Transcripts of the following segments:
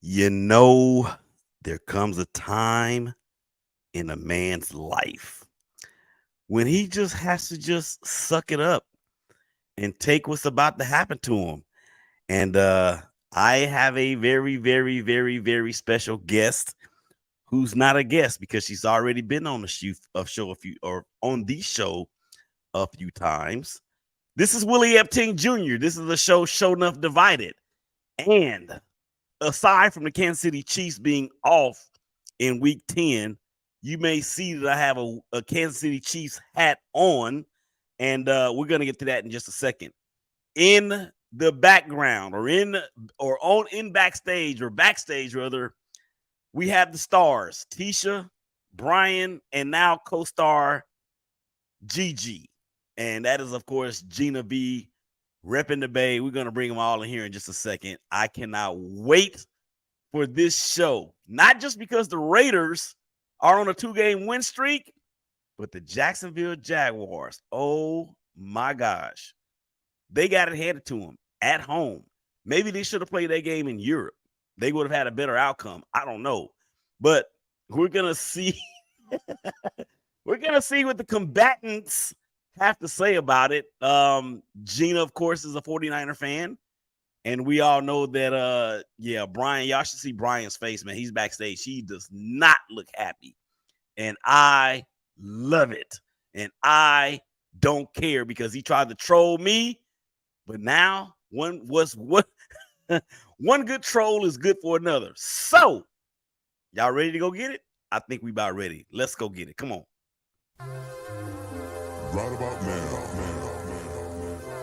You know, there comes a time in a man's life when he just has to just suck it up and take what's about to happen to him. And I have a very, very, very, very special guest who's not a guest because she's already been on the show a few or on the show a few times. This is Willie Epting Jr. This is the Show Nuff Divided. And aside from the Kansas City Chiefs being off in week 10, you may see that I have a Kansas City Chiefs hat on. And we're going to get to that in just a second. In the background in backstage rather, we have the stars, Teshia, Bryan, and now co-star Gigi. And that is, of course, Gina B repping the Bay. We're going to bring them all in here in just a second. I cannot wait for this show. Not just because the Raiders are on a 2-game win streak, but the Jacksonville Jaguars. Oh, my gosh. They got it handed to them at home. Maybe they should have played that game in Europe. They would have had a better outcome. I don't know. But we're going to see. We're going to see what the combatants have to say about it. Gina, of course, is a 49er fan. And we all know that, Bryan, y'all should see Bryan's face, man. He's backstage. He does not look happy. And I love it. And I don't care because he tried to troll me. But now one good troll is good for another. So, y'all ready to go get it? I think we about ready. Let's go get it. Come on. Right about now,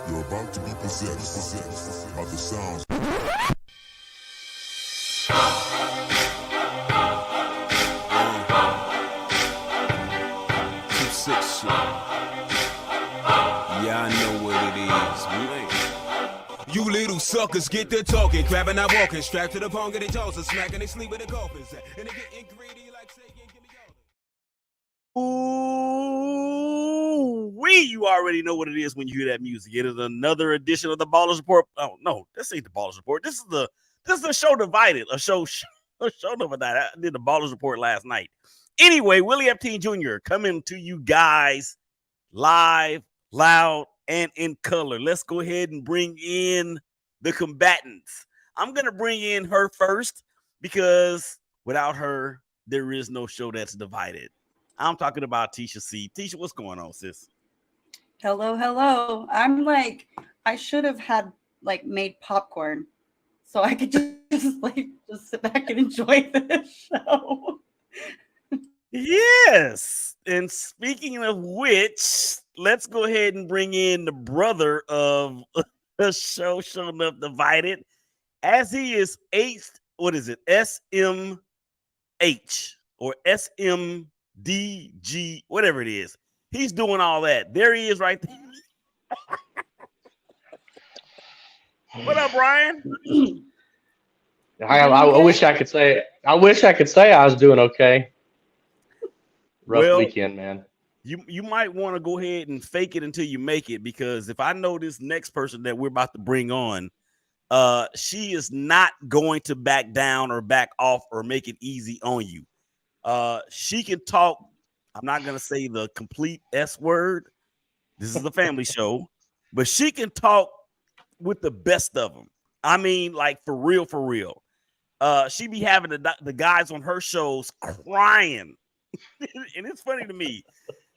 you're about to be possessed by the sounds. 2-6 shit. Yeah, I know what it is. You little suckers get to talking, crabbing out walking, strapped to the pong of their jaws and smacking they sleep with the coffins. And they getting greedy like saying, give me Ooh, you already know what it is when you hear that music. It is another edition of the Ballers Report. Oh no, this ain't the Ballers Report. This is the Show Divided, a show divided. I did the Ballers Report last night. Anyway, Willie Epting Jr. coming to you guys live, loud, and in color. Let's go ahead and bring in the combatants. I'm gonna bring in her first because without her, there is no show that's divided. I'm talking about Teshia C. Teshia, what's going on, sis? Hello. I should have had made popcorn so I could just sit back and enjoy this show. Yes. And speaking of which, let's go ahead and bring in the brother of the Show Nuff Divided, as he is SMH or SMDG, whatever it is. He's doing all that. There he is right there. What up, Bryan? I wish I could say I was doing okay. Rough weekend, man. You might want to go ahead and fake it until you make it, because if I know this next person that we're about to bring on, she is not going to back down or back off or make it easy on you. She can talk. I'm not going to say the complete S word. This is a family show, but she can talk with the best of them. I mean, like for real. She be having the guys on her shows crying. And it's funny to me.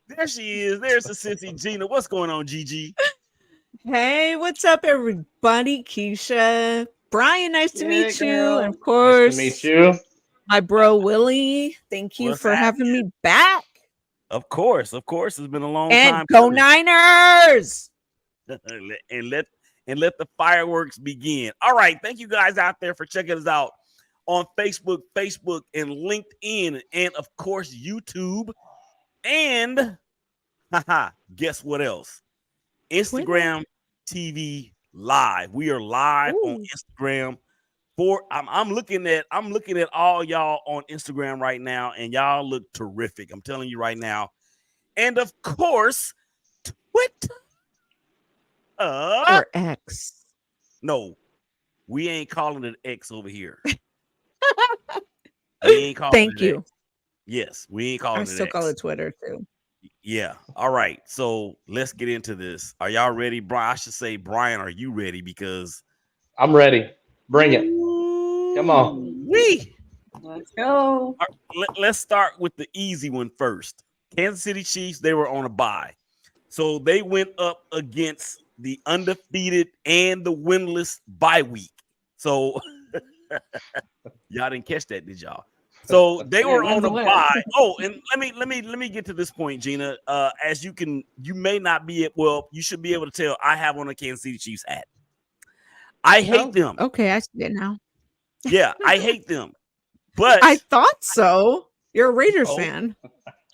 There she is. There's the sissy Gina. What's going on, Gigi? Hey, what's up, everybody? Keisha, Bryan, nice to meet you. And of Nice course, to meet you. My bro Willie. Thank you for having me back. Of course. It's been a long and time. Go Niners! and let the fireworks begin. All right, thank you guys out there for checking us out on Facebook, and LinkedIn, and of course YouTube. And guess what else? Instagram TV Live. We are live on Instagram. I'm looking at all y'all on Instagram right now, and y'all look terrific. I'm telling you right now. And of course, Twitter. Or X. No, we ain't calling it X over here. We ain't calling Thank it you. X. Yes, we ain't calling I it still X. call it Twitter too. Yeah. All right. So let's get into this. Are y'all ready? Brian, I should say, Brian, are you ready? Because I'm ready. Bring it. Come on. Let's go. Let's start with the easy one first. Kansas City Chiefs, they were on a bye. So they went up against the undefeated and the winless bye week. So y'all didn't catch that, did y'all? So they were on a bye. Oh, and let me get to this point, Gina. As you may not be you should be able to tell I have on a Kansas City Chiefs hat. I hate them. Okay, I see it now. Yeah, I hate them. But I thought so. You're a Raiders fan.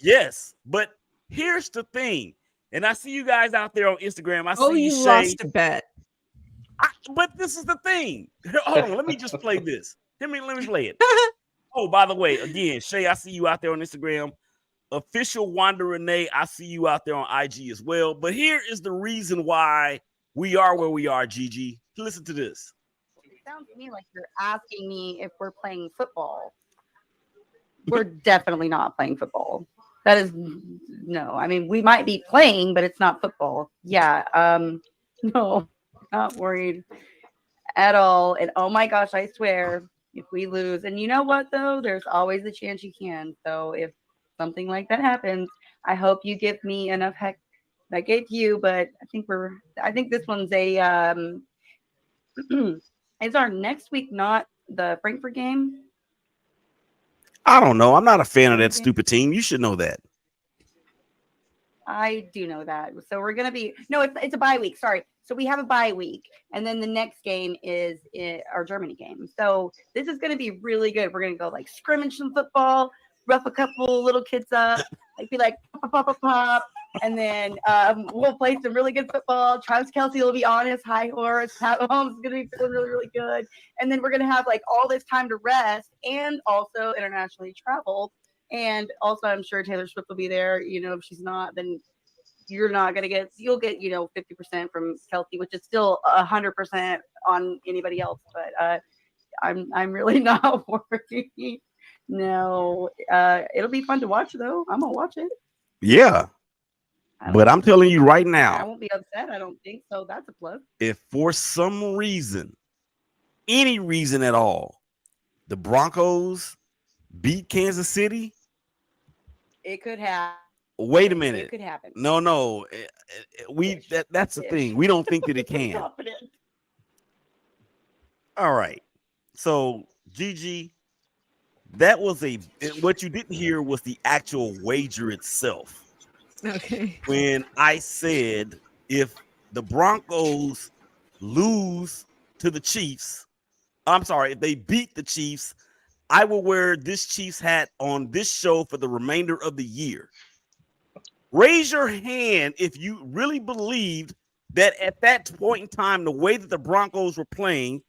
Yes, but here's the thing, and I see you guys out there on Instagram. I see you Shay. lost a bet. But this is the thing. Hold on, let me just play this. Let me play it. Oh, by the way, again, Shay, I see you out there on Instagram. Official Wanda Renee, I see you out there on IG as well. But here is the reason why we are where we are, Gigi. Listen to this. It sounds to me like you're asking me if we're playing football. We're definitely not playing football. That is no. I mean, we might be playing, but it's not football. Yeah. No, not worried at all. And oh my gosh, I swear, if we lose, and you know what though, there's always a chance you can. So if something like that happens, I hope you give me enough heck that I gave you. But I think this one's a is our next week not the Frankfurt game? I don't know. I'm not a fan of that stupid team. You should know that. I do know that. So we're gonna be it's a bye week. Sorry. So we have a bye week, and then the next game is our Germany game. So this is gonna be really good. We're gonna go like scrimmage some football, rough a couple little kids up, be like pop, pop, pop, pop, and then we'll play some really good football. Travis Kelce will be on his high horse. Pat Mahomes is gonna be feeling really, really good, and then we're gonna have like all this time to rest and also internationally travel. And also, I'm sure Taylor Swift will be there. If she's not, then you'll get 50% from Kelsey, which is still 100% on anybody else. But I'm really not worried. No, it'll be fun to watch though. I'm gonna watch it. Yeah, but I'm telling you right I now, won't be upset. I don't think so. That's a plus. if for some reason, any reason at all, the Broncos beat Kansas City, It could happen. wait a minute. It could happen. No. That's the thing. We don't think that it can. All right. So, Gigi, that was what you didn't hear was the actual wager itself. Okay. When I said if the Broncos lose to the Chiefs, if they beat the Chiefs, I will wear this Chiefs hat on this show for the remainder of the year. Raise your hand if you really believed that at that point in time, the way that the Broncos were playing,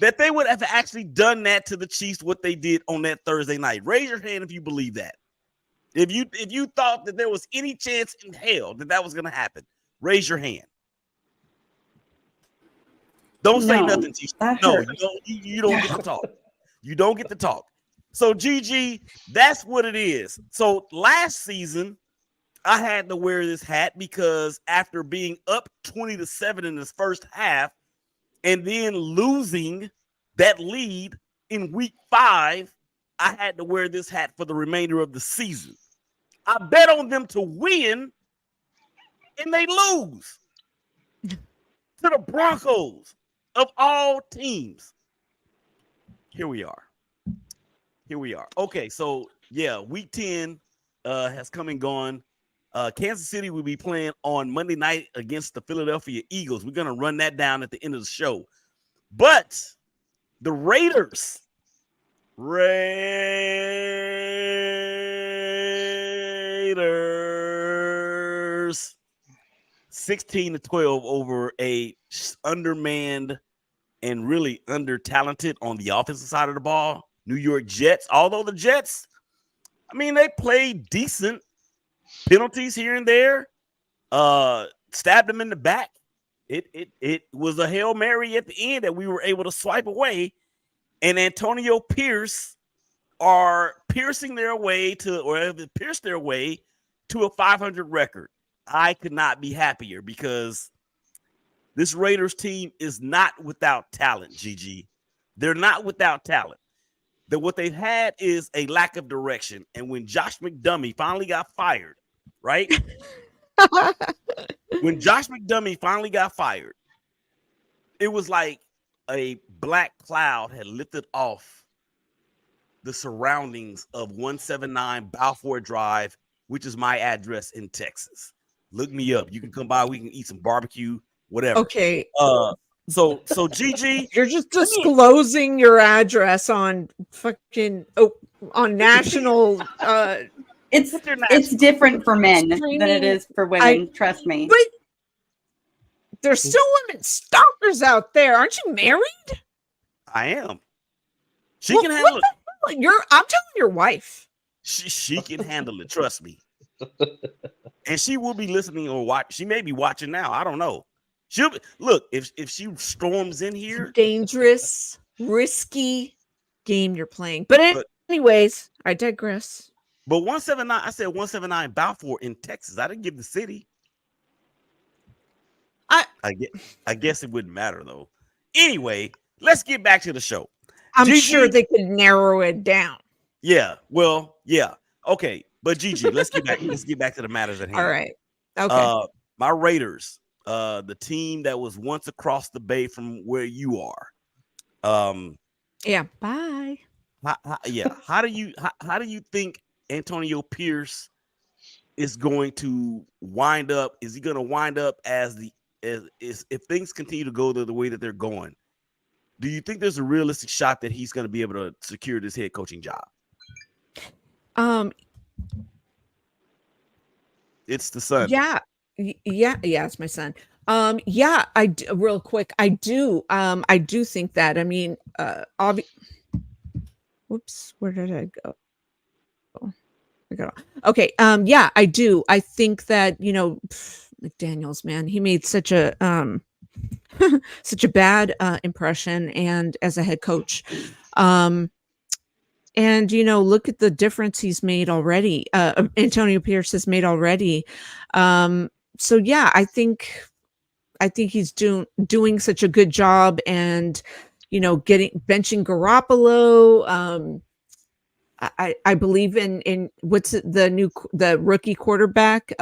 that they would have actually done that to the Chiefs, what they did on that Thursday night. Raise your hand if you believe that. If you thought that there was any chance in hell that was going to happen, raise your hand. Don't say nothing, Teshia. No, you don't get to talk. You don't get to talk. So, Gigi, that's what it is. So, last season, I had to wear this hat because after being up 20-7 in this first half and then losing that lead in week 5, I had to wear this hat for the remainder of the season. I bet on them to win and they lose to the Broncos of all teams. Here we are. Okay, so yeah, week 10 has come and gone. Kansas City will be playing on Monday night against the Philadelphia Eagles. We're going to run that down at the end of the show. But the Raiders 16-12 over a undermanned and really under-talented on the offensive side of the ball New York Jets. Although the Jets, they played decent. Penalties here and there, stabbed them in the back. It was a Hail Mary at the end that we were able to swipe away. And Antonio Pierce are piercing their way to, or have pierced their way to a 500 record. I could not be happier because this Raiders team is not without talent, Gigi. They're not without talent. That what they've had is a lack of direction. And when Josh McDummy finally got fired, right? When Josh McDummy finally got fired, it was like a black cloud had lifted off the surroundings of 179 Balfour Drive, which is my address in Texas. Look me up. You can come by. We can eat some barbecue, whatever. Okay. So Gigi, You're just disclosing your address on fucking on national. It's different for men than it is for women. Trust me. But there's still women stalkers out there. Aren't you married? I am. She can handle it. I'm telling your wife. She can handle it. Trust me. And she will be listening or watch. She may be watching now. I don't know. She'll be, look, if she storms in here, dangerous, risky game you're playing. But anyways, I digress. But 179, I said 179 Balfour in Texas. I didn't give the city. I guess it wouldn't matter though. Anyway, let's get back to the show. I'm Gigi, sure they could narrow it down. Yeah. Well, yeah. Okay. But Gigi, let's get back to the matters at hand. All right. Okay. My Raiders, the team that was once across the bay from where you are. Yeah. Bye. How do you think Antonio Pierce is going to wind up? Is he going to wind up as if things continue to go the way that they're going? Do you think there's a realistic shot that he's going to be able to secure this head coaching job? It's the son. Yeah. It's my son. Yeah, real quick. I do think that. I mean, whoops, where did I go? Okay. Yeah, I do. I think that, McDaniels, man, he made such a such a bad impression and as a head coach. And look at the difference he's made already. Antonio Pierce has made already. So yeah, I think he's doing such a good job, and benching Garoppolo. I believe in what's the rookie quarterback.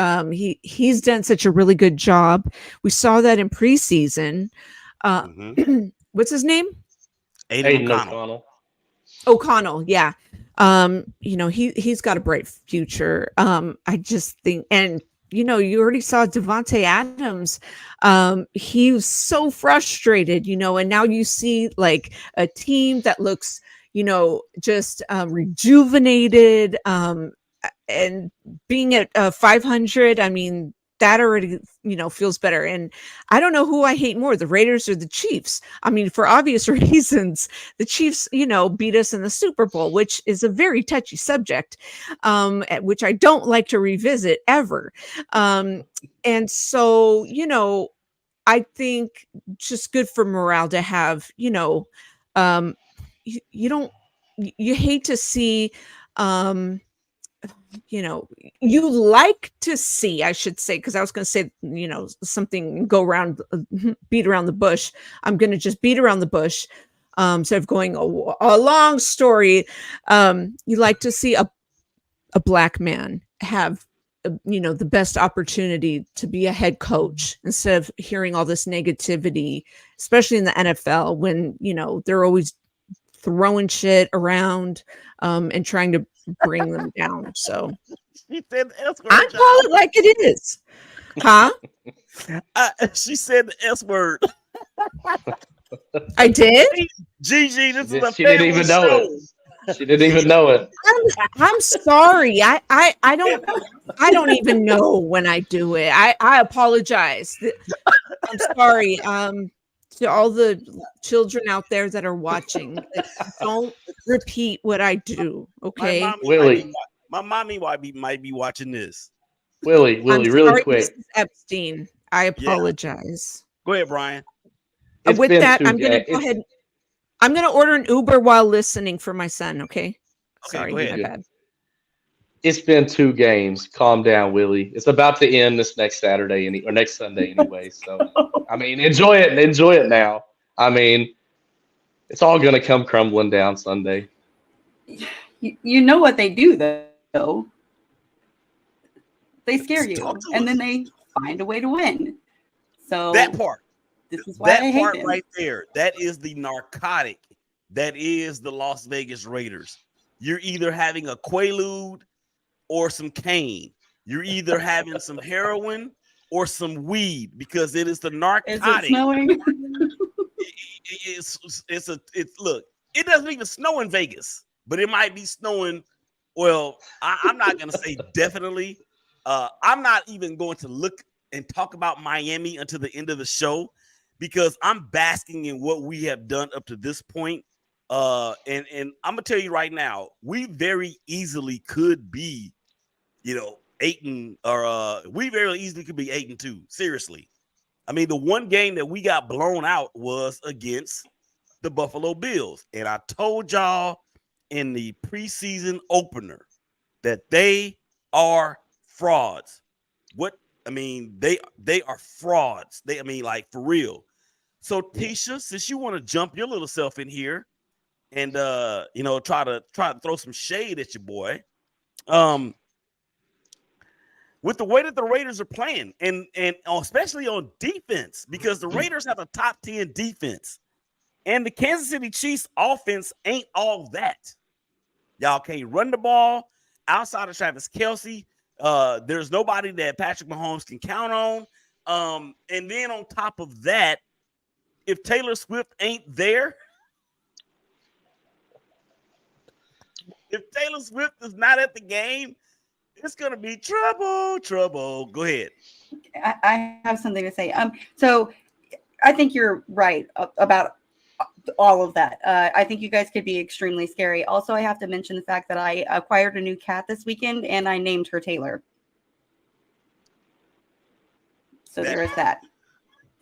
He's done such a really good job. We saw that in preseason. What's his name? Aiden O'Connell. O'Connell, yeah. He's got a bright future. I just think, and you already saw Devontae Adams. He was so frustrated, and now you see like a team that looks, just rejuvenated. And being at 500, I mean, that already, feels better. And I don't know who I hate more, the Raiders or the Chiefs. I mean, for obvious reasons, the Chiefs, beat us in the Super Bowl, which is a very touchy subject, which I don't like to revisit ever. And so, I think just good for morale to have, you hate to see, you like to see, I should say, because I was going to say, something beat around the bush. I'm going to just beat around the bush. Instead of going a long story, you like to see a black man have, the best opportunity to be a head coach instead of hearing all this negativity, especially in the NFL when, they're always throwing shit around and trying to bring them down. So she said the S word. I call it like it is. Huh? She said the S word. I did? Gigi, this is a she didn't even know show. it. She didn't even know it. I'm sorry. I don't even know when I do it. I apologize. I'm sorry. To all the children out there that are watching, don't repeat what I do. Okay, Willie. My mommy might be watching this. Willie, really quick. Mrs. Epstein, I apologize. Go ahead, Brian. With that, I'm going to go ahead. I'm going to order an Uber while listening for my son. Okay. Sorry, go ahead. my bad. It's been 2 games. Calm down, Willie. It's about to end this next Saturday or next Sunday anyway. So, I mean, enjoy it. Enjoy it now. I mean, it's all going to come crumbling down Sunday. You know what they do, though. They scare you, and then they find a way to win. So That part. this is why I That hate part them. right there. That is the narcotic. That is the Las Vegas Raiders. You're either having a Quaalude or some cane. You're either having some heroin or some weed because it is the Is narcotic. it snowing? Look, it doesn't even snow in Vegas, but it might be snowing. Well, I'm not gonna say definitely. I'm not even going to look and talk about Miami until the end of the show because I'm basking in what we have done up to this point. And I'm gonna tell you right now, we very easily could be, 8 or we very easily could be 8-2. Seriously. I mean, the one game that we got blown out was against the Buffalo Bills. And I told y'all in the preseason opener that they are frauds. They are frauds. Like for real. So Teshia, since you want to jump your little self in here and try to throw some shade at your boy, with the way that the Raiders are playing, and especially on defense, because the Raiders have a top 10 defense, and the Kansas City Chiefs offense ain't all that. Y'all can't run the ball outside of Travis Kelce. There's nobody that Patrick Mahomes can count on. And then on top of that, if Taylor Swift ain't there, if Taylor Swift is not at the game, it's gonna be trouble. Go ahead. I have something to say. So I think you're right about all of that. I think you guys could be extremely scary. Also, I have to mention the fact that I acquired a new cat this weekend and I named her Taylor. So there is that.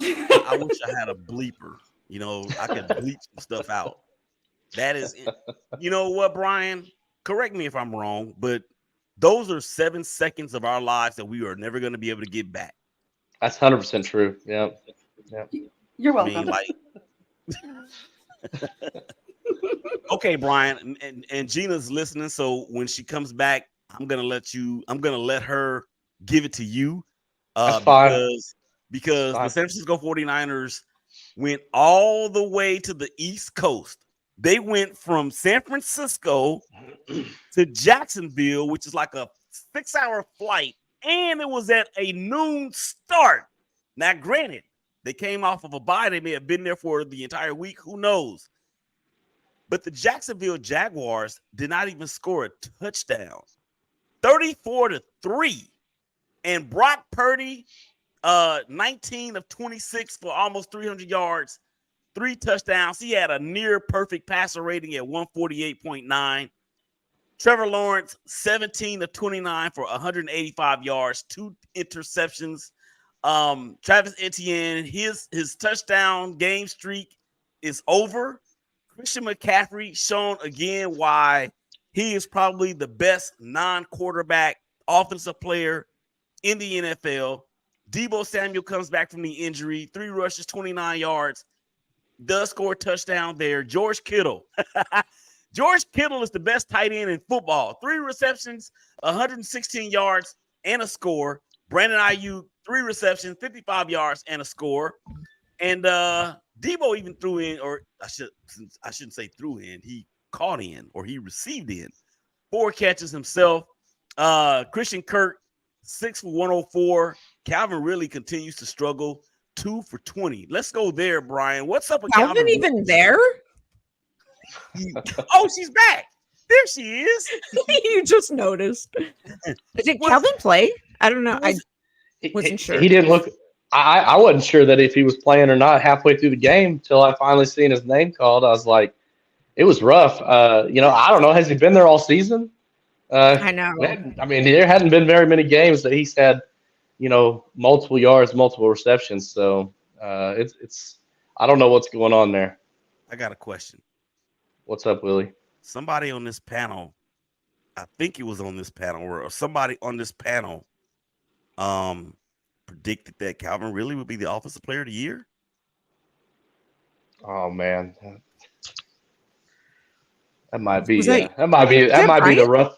I wish I had a bleeper. I could bleep some stuff out. That is it. You know what, Brian? Correct me if I'm wrong, but those are 7 seconds of our lives that we are never going to be able to get back. That's 100% true. Yeah. You're welcome. Okay, Brian, and Gina's listening. So when she comes back, I'm gonna let her give it to you. That's fine. Because the San Francisco 49ers went all the way to the East Coast. They went from San Francisco to Jacksonville, which is like a 6-hour flight, and it was at a noon start. Now, granted, they came off of a bye. They may have been there for the entire week. Who knows? But the Jacksonville Jaguars did not even score a touchdown. 34-3. And Brock Purdy, 19 of 26 for almost 300 yards, 3 touchdowns. He had a near perfect passer rating at 148.9. Trevor Lawrence, 17 of 29 for 185 yards, 2 interceptions. Travis Etienne, his touchdown game streak is over. Christian McCaffrey shown again why he is probably the best non-quarterback offensive player in the NFL. Deebo Samuel comes back from the injury, 3 rushes, 29 yards, does score a touchdown there. George Kittle. George Kittle is the best tight end in football. 3 receptions, 116 yards, and a score. Brandon Ayuk, 3 receptions, 55 yards, and a score. And Deebo even threw in, or I shouldn't say threw in. He caught in, or he received in 4 catches himself. Christian Kirk, 6 for 104. Calvin really continues to struggle, 2 for 20. Let's go there, Brian. What's up with Calvin even there? Oh, she's back. There she is. You just noticed. Did Calvin play? I don't know. I wasn't sure. He didn't look. I wasn't sure that if he was playing or not halfway through the game till I finally seen his name called. I was like, it was rough. I don't know. Has he been there all season? I know. I mean, there hadn't been very many games that he's had, multiple yards, multiple receptions. So it's I don't know what's going on there. I got a question. What's up, Willie? Somebody on this panel I think it was on this panel or somebody on this panel predicted that Calvin Ridley would be the offensive player of the year. Oh man, that might be Was that that might be that the Bryan? rough.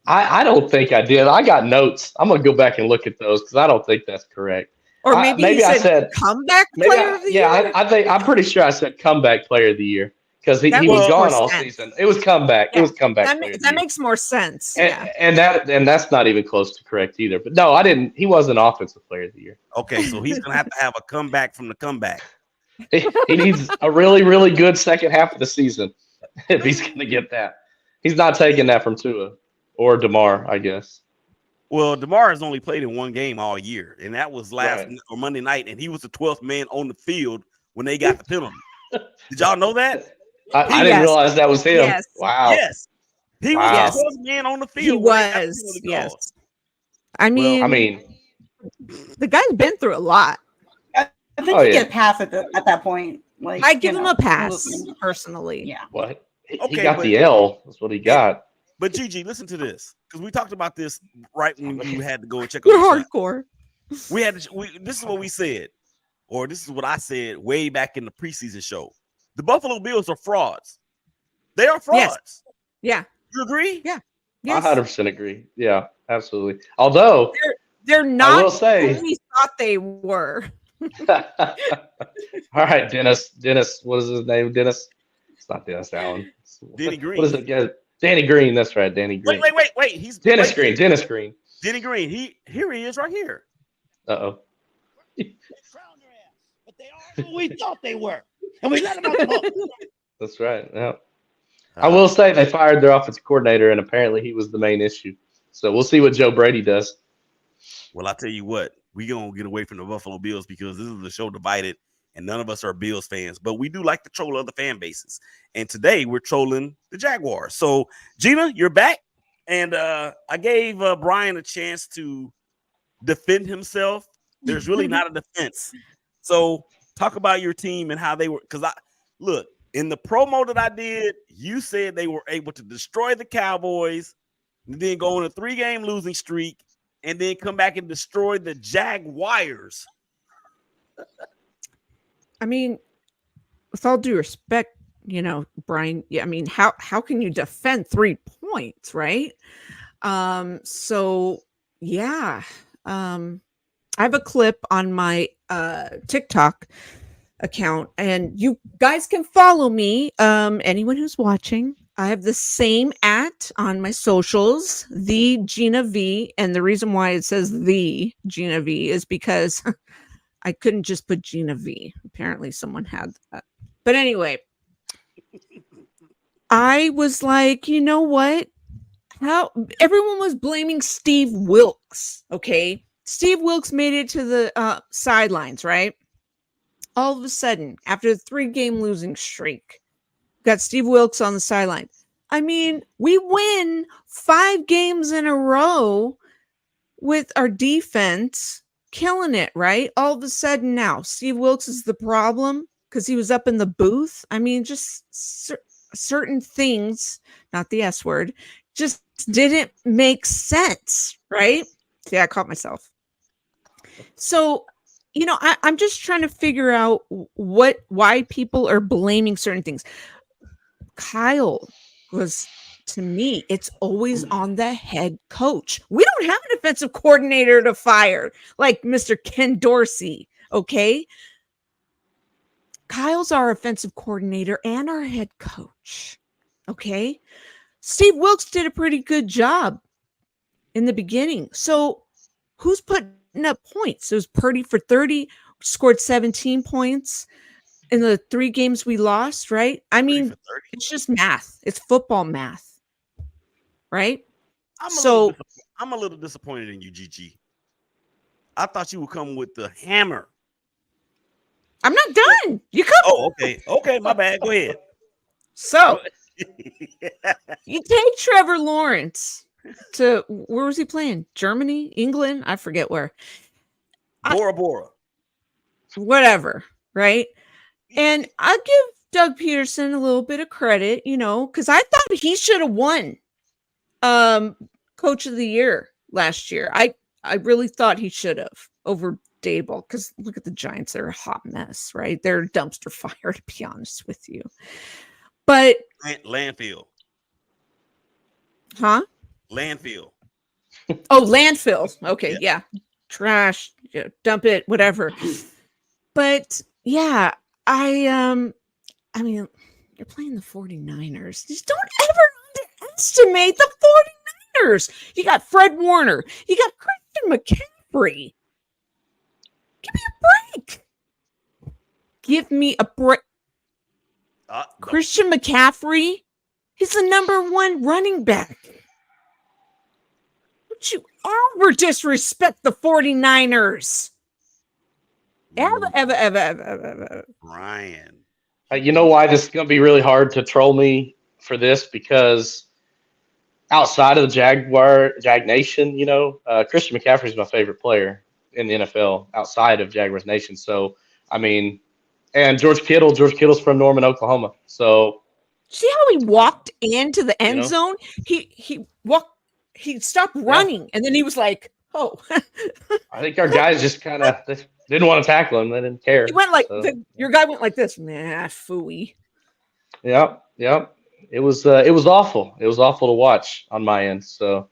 I don't think I did. I got notes. I'm gonna go back and look at those because I don't think that's correct. Or maybe Maybe he I said said comeback maybe. player of the year? I think I'm pretty sure I said comeback player of the year because That he was makes more gone all sense. season. It was comeback. It Yeah, was comeback player of the that year. makes more sense. And, Yeah. and that's not even close to correct either. But no, I didn't. He wasn't offensive player of the year. Okay, so he's gonna have to have a comeback from the comeback. He needs a really, really good second half of the season if he's going to get that. He's not taking that from Tua or DeMar, I guess. Well, DeMar has only played in one game all year, and that was last Right. or Monday night, and he was the 12th man on the field when they got the penalty. Did y'all know that? I didn't Yes. realize that was him. Yes. Wow. Yes, he was Wow. the 12th man on the field. He when they got the was. penalty Yes. called. I mean, I mean, the guy's been through a lot. I think Oh, you yeah. get a pass at that point. Like I give you him know, a pass personally. Yeah. what? He Okay, got but- the L. That's what he got. But Gigi, listen to this, because we talked about this right when you had to go and check on We're your son. hardcore. We had to. This is what we said, or this is what I said way back in the preseason show. The Buffalo Bills are frauds. They are frauds. Yeah. You agree? Yeah. I Yes. 100% agree. Yeah, absolutely. Although, They're not will say- who we thought they were. all right, Dennis. Dennis, what is his name? Dennis? It's not Dennis Allen. Danny Green. What is it? Yeah, Danny Green. That's right, Danny Green. Wait. He's Dennis wait. Green. Dennis Green. Denny Green. Here he is right here. Uh-oh. But they are who we thought they were. And we let them out the hook. That's right. Yeah. I will say they fired their offensive coordinator, and apparently he was the main issue. So we'll see what Joe Brady does. Well, I tell you what, we gonna get away from the Buffalo Bills because this is the show divided, and none of us are Bills fans, but we do like to troll other fan bases. And today we're trolling the Jaguars. So Gina, you're back, and I gave Bryan a chance to defend himself. There's really not a defense. So talk about your team and how they were. Because look in the promo that I did, you said they were able to destroy the Cowboys, and then go on a 3-game losing streak, and then come back and destroy the Jaguars. I mean, with all due respect, Bryan, yeah, I mean, how can you defend 3 points, right? So yeah. I have a clip on my TikTok account, and you guys can follow me. Anyone who's watching, I have the same on my socials, the Gina V, and the reason why it says the Gina V is because I couldn't just put Gina V. Apparently, someone had that. But anyway, I was like, you know what? How everyone was blaming Steve Wilks. Okay, Steve Wilks made it to the sidelines, right? All of a sudden, after the 3-game losing streak, got Steve Wilks on the sideline. I mean, we win 5 games in a row with our defense killing it, right? All of a sudden now, Steve Wilks is the problem because he was up in the booth. I mean, just certain things, not the S word, just didn't make sense, right? See, I caught myself. So, I'm just trying to figure out why people are blaming certain things. Kyle was, to me, it's always on the head coach. We don't have an offensive coordinator to fire like Mr. Ken Dorsey, okay? Kyle's our offensive coordinator and our head coach, okay? Steve Wilks did a pretty good job in the beginning. So who's putting up points? It was Purdy for 30, scored 17 points in the 3 games we lost, right? I mean, it's just math. It's football math, right? I'm a little disappointed in you, GG. I thought you would come with the hammer. I'm not done. You come. Oh, okay. Okay, my bad. Go ahead. So you take Trevor Lawrence to, where was he playing? Germany, England? I forget where. Bora Bora. Whatever, right? And I give Doug Peterson a little bit of credit, because I thought he should have won Coach of the Year last year. I really thought he should have over Dable, because look at the Giants. They're a hot mess, right? They're a dumpster fire, to be honest with you. But Landfill. Huh? Landfill. Oh, landfill. Okay, yeah. Trash, dump it, whatever. But yeah, I mean, you're playing the 49ers. Just don't ever underestimate the 49ers. You got Fred Warner. You got Christian McCaffrey. Give me a break. Give me a break. Christian McCaffrey, he's the #1 running back. Don't you ever disrespect the 49ers. Ever. Bryan. You know why this is going to be really hard to troll me for this? Because outside of the Jag Nation, Christian McCaffrey is my favorite player in the NFL outside of Jaguars Nation. So, I mean, and George Kittle's from Norman, Oklahoma. So, see how he walked into the end zone? He stopped running, and then he was like, "Oh." I think our guys just kind of didn't want to tackle him. They didn't care. He went like your guy went like this. Nah, phooey. Yep. It was awful. It was awful to watch on my end. So,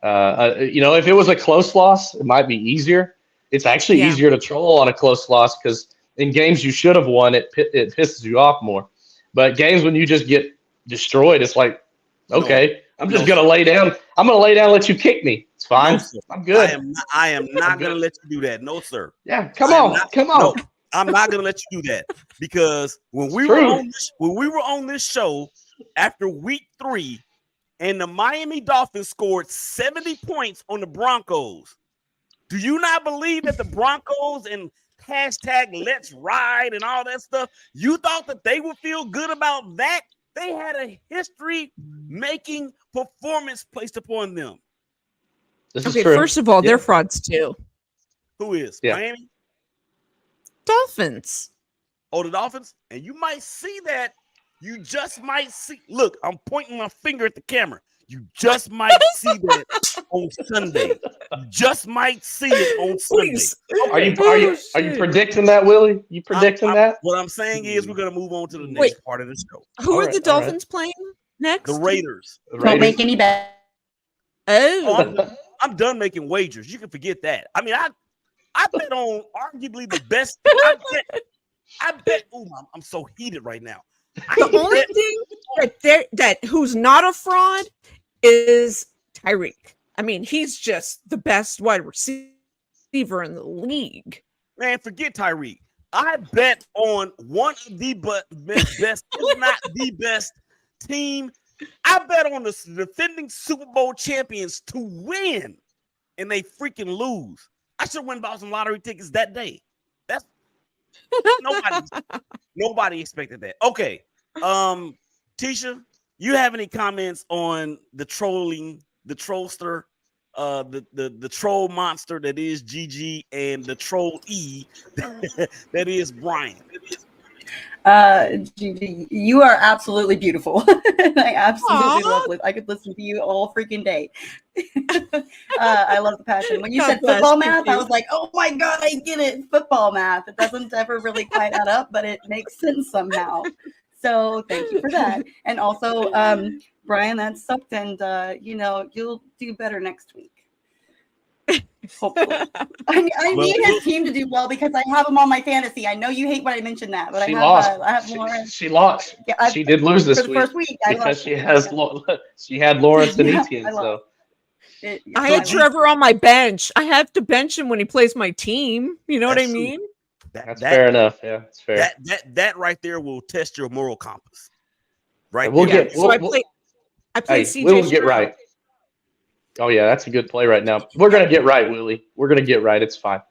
if it was a close loss, it might be easier. It's actually easier to troll on a close loss because in games you should have won, it pisses you off more. But games when you just get destroyed, it's like, okay, I'm just gonna lay down. I'm gonna lay down and let you kick me. It's fine. I'm good. I am not gonna let you do that. No, sir. Yeah, come on. No, I'm not gonna let you do that because when we were on this show after week 3, and the Miami Dolphins scored 70 points on the Broncos, do you not believe that the Broncos and hashtag Let's Ride and all that stuff, you thought that they would feel good about that? They had a history-making performance placed upon them. This is true. First of all, they're frauds too. Who is? Yeah. Miami? Dolphins. Oh, the Dolphins? And you might see that. You just might see. Look, I'm pointing my finger at the camera. You just might see that on Sunday. You just might see it on Sunday. Please. Are you predicting that, Willie? You predicting that? What I'm saying is we're gonna move on to the next part of the show. Who are the Dolphins playing next? The Raiders. Don't make any bet. Oh, I'm done making wagers. You can forget that. I mean, I bet on arguably the best. I bet. Oh, I'm so heated right now. the only thing that who's not a fraud is Tyreek. I mean, he's just the best wide receiver in the league. Man, forget Tyreek. I bet on one of the best, if not the best team. I bet on the defending Super Bowl champions to win, and they freaking lose. I should have went and bought some lottery tickets that day. That's nobody expected that. Okay, Teshia, you have any comments on the trolling, the trollster, the troll monster that is Gigi and the troll that is Bryan? Gigi, you are absolutely beautiful. I absolutely love it. I could listen to you all freaking day. I love the passion. When you said football math, I was like, oh my God, I get it. Football math. It doesn't ever really quite add up, but it makes sense somehow. So thank you for that. And also, Bryan, that sucked. And, you'll do better next week. Hopefully. I need his team to do well because I have him on my fantasy. I know you hate when I mention that, but I have more. She lost. Yeah, she did lose this for the first week because she had Lawrence and Etienne. So I had Trevor on my bench. I have to bench him when he plays my teame. You know what I mean? That's fair enough. Yeah, it's fair. That right there will test your moral compass. Right. We'll there. get. I play CJ. We'll get right. Oh yeah, that's a good play right now. We're gonna get right, Willie. We're gonna get right. It's fine.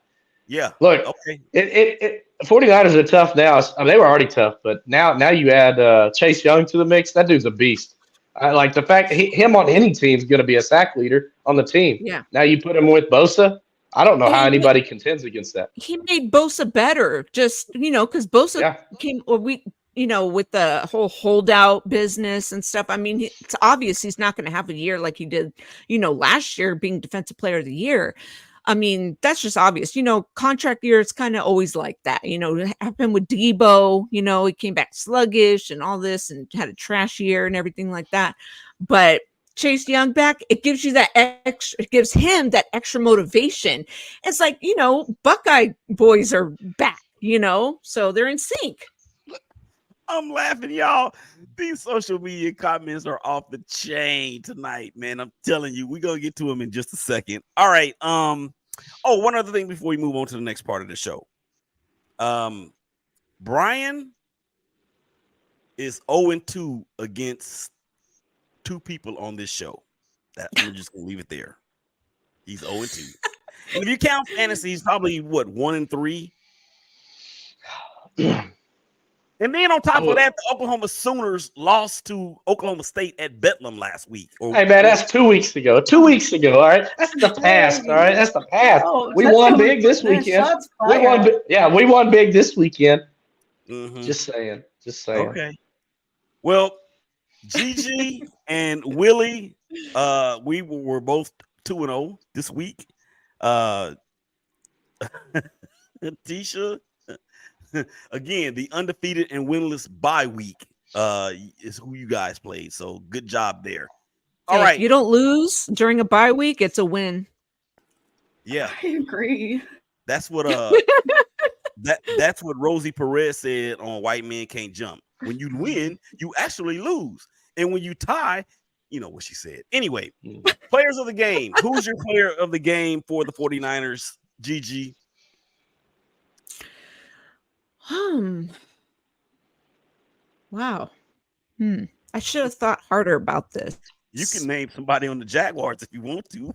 Yeah. Look, okay. 49ers are tough now. I mean, they were already tough, but now you add Chase Young to the mix. That dude's a beast. I like the fact that him on any team is going to be a sack leader on the team. Yeah. Now you put him with Bosa. I don't know how anybody contends against that. He made Bosa better, just because Bosa came. Or with the whole holdout business and stuff, I mean, it's obvious he's not going to have a year like he did, last year being defensive player of the year. I mean, that's just obvious. Contract year, it's kind of always like that. It happened with Debo, he came back sluggish and all this and had a trash year and everything like that. But Chase Young back, it gives you that extra, it gives him that extra motivation. It's like, Buckeye boys are back, so they're in sync. I'm laughing, y'all. These social media comments are off the chain tonight, man. I'm telling you, we're gonna get to them in just a second. All right. One other thing before we move on to the next part of the show. Bryan is 0-2 against 2 people on this show. I'm just gonna leave it there. He's 0-2. And if you count fantasy, he's probably 1-3. And then on top of that, the Oklahoma Sooners lost to Oklahoma State at Bedlam last week. Hey, man, that's 2 weeks ago. 2 weeks ago, all right? That's the past, all right? That's the past. Oh, we won big this weekend. We won big this weekend. Mm-hmm. Just saying. Okay. Well, Gigi and Willie, we were both 2-0 this week. Teshia, again, the undefeated and winless bye week is who you guys played. So good job there. All right. If you don't lose during a bye week, it's a win. Yeah. I agree. That's what that's what Rosie Perez said on White Men Can't Jump. When you win, you actually lose. And when you tie, you know what she said. Anyway, players of the game. Who's your player of the game for the 49ers, Gigi? Wow. I should have thought harder about this. You can name somebody on the Jaguars if you want to.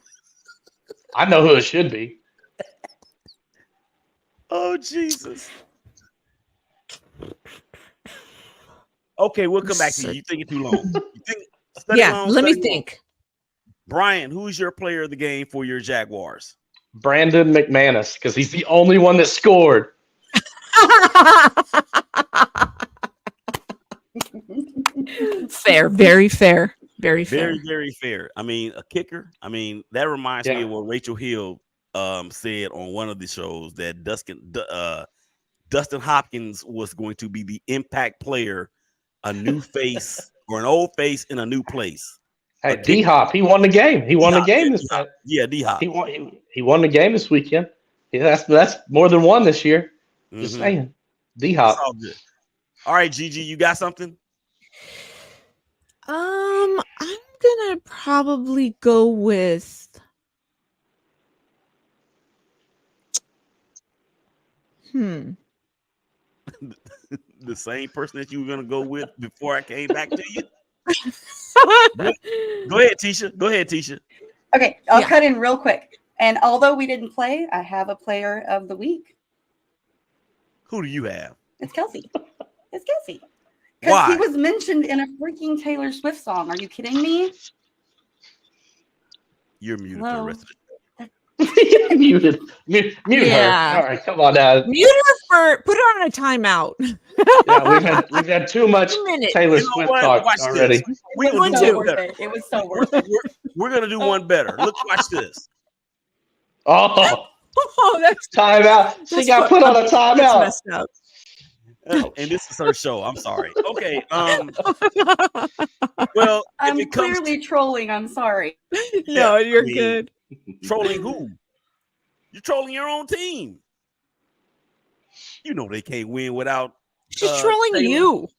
I know who it should be. Oh, Jesus. Okay, we'll come back to you. You think it's too long? Let me think. Bryan, who's your player of the game for your Jaguars? Brandon McManus, because he's the only one that scored. Fair, very fair. Very fair. Very, very fair. I mean, a kicker. I mean, that reminds me of what Rachel Hill said on one of the shows, that Dustin Hopkins was going to be the impact player, a new face or an old face in a new place. Hey, D-Hop, he won the game. He won the game this time. Yeah, D-Hop. He won the game this weekend. Yeah, that's more than one this year. Just saying. D-Hop. All good. All right, Gigi, you got something? I'm gonna probably go with the same person that you were gonna go with before I came back to you. Go ahead, Teshia. Okay, I'll cut in real quick. And although we didn't play, I have a player of the week. Who do you have? It's Kelsey. It's Kelsey. Why? Because he was mentioned in a freaking Taylor Swift song. Are you kidding me? You're muted for the rest of Muted her. All right, come on now. Mute her put her on a timeout. Yeah, we've had too much Taylor Swift talk already. It was so worth it. We're gonna do one better. Look, watch this. Oh, that's timeout. She got put on a timeout. Messed up. And this is her show. I'm sorry. Okay. Well, I'm clearly trolling. I'm sorry. No, you're good. Trolling who? You're trolling your own team. You know they can't win without. She's trolling Taylor. you.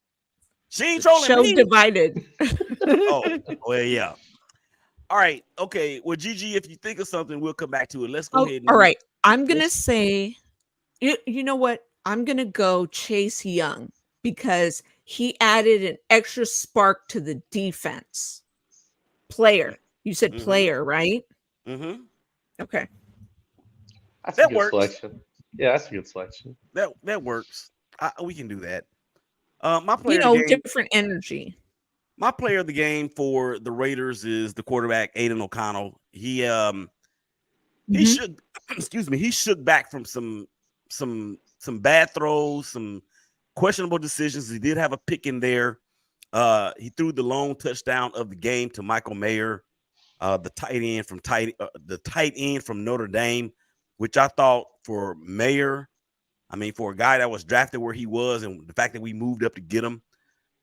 She ain't trolling Show me. Divided. Oh, well, yeah. All right. Okay. Well, Gigi, if you think of something, we'll come back to it. Let's go ahead. All right. I'm gonna say, you know what? I'm gonna go Chase Young because he added an extra spark to the defense. Player. You said player, right? Mm-hmm. Okay. That works. Selection. Yeah, that's a good selection. That works. We can do that. My player, different energy. My player of the game for the Raiders is the quarterback Aiden O'Connell. He shook. Excuse me. He shook back from some bad throws, some questionable decisions. He did have a pick in there. He threw the lone touchdown of the game to Michael Mayer, the tight end from Notre Dame, which I thought for Mayer, I mean, for a guy that was drafted where he was, and the fact that we moved up to get him,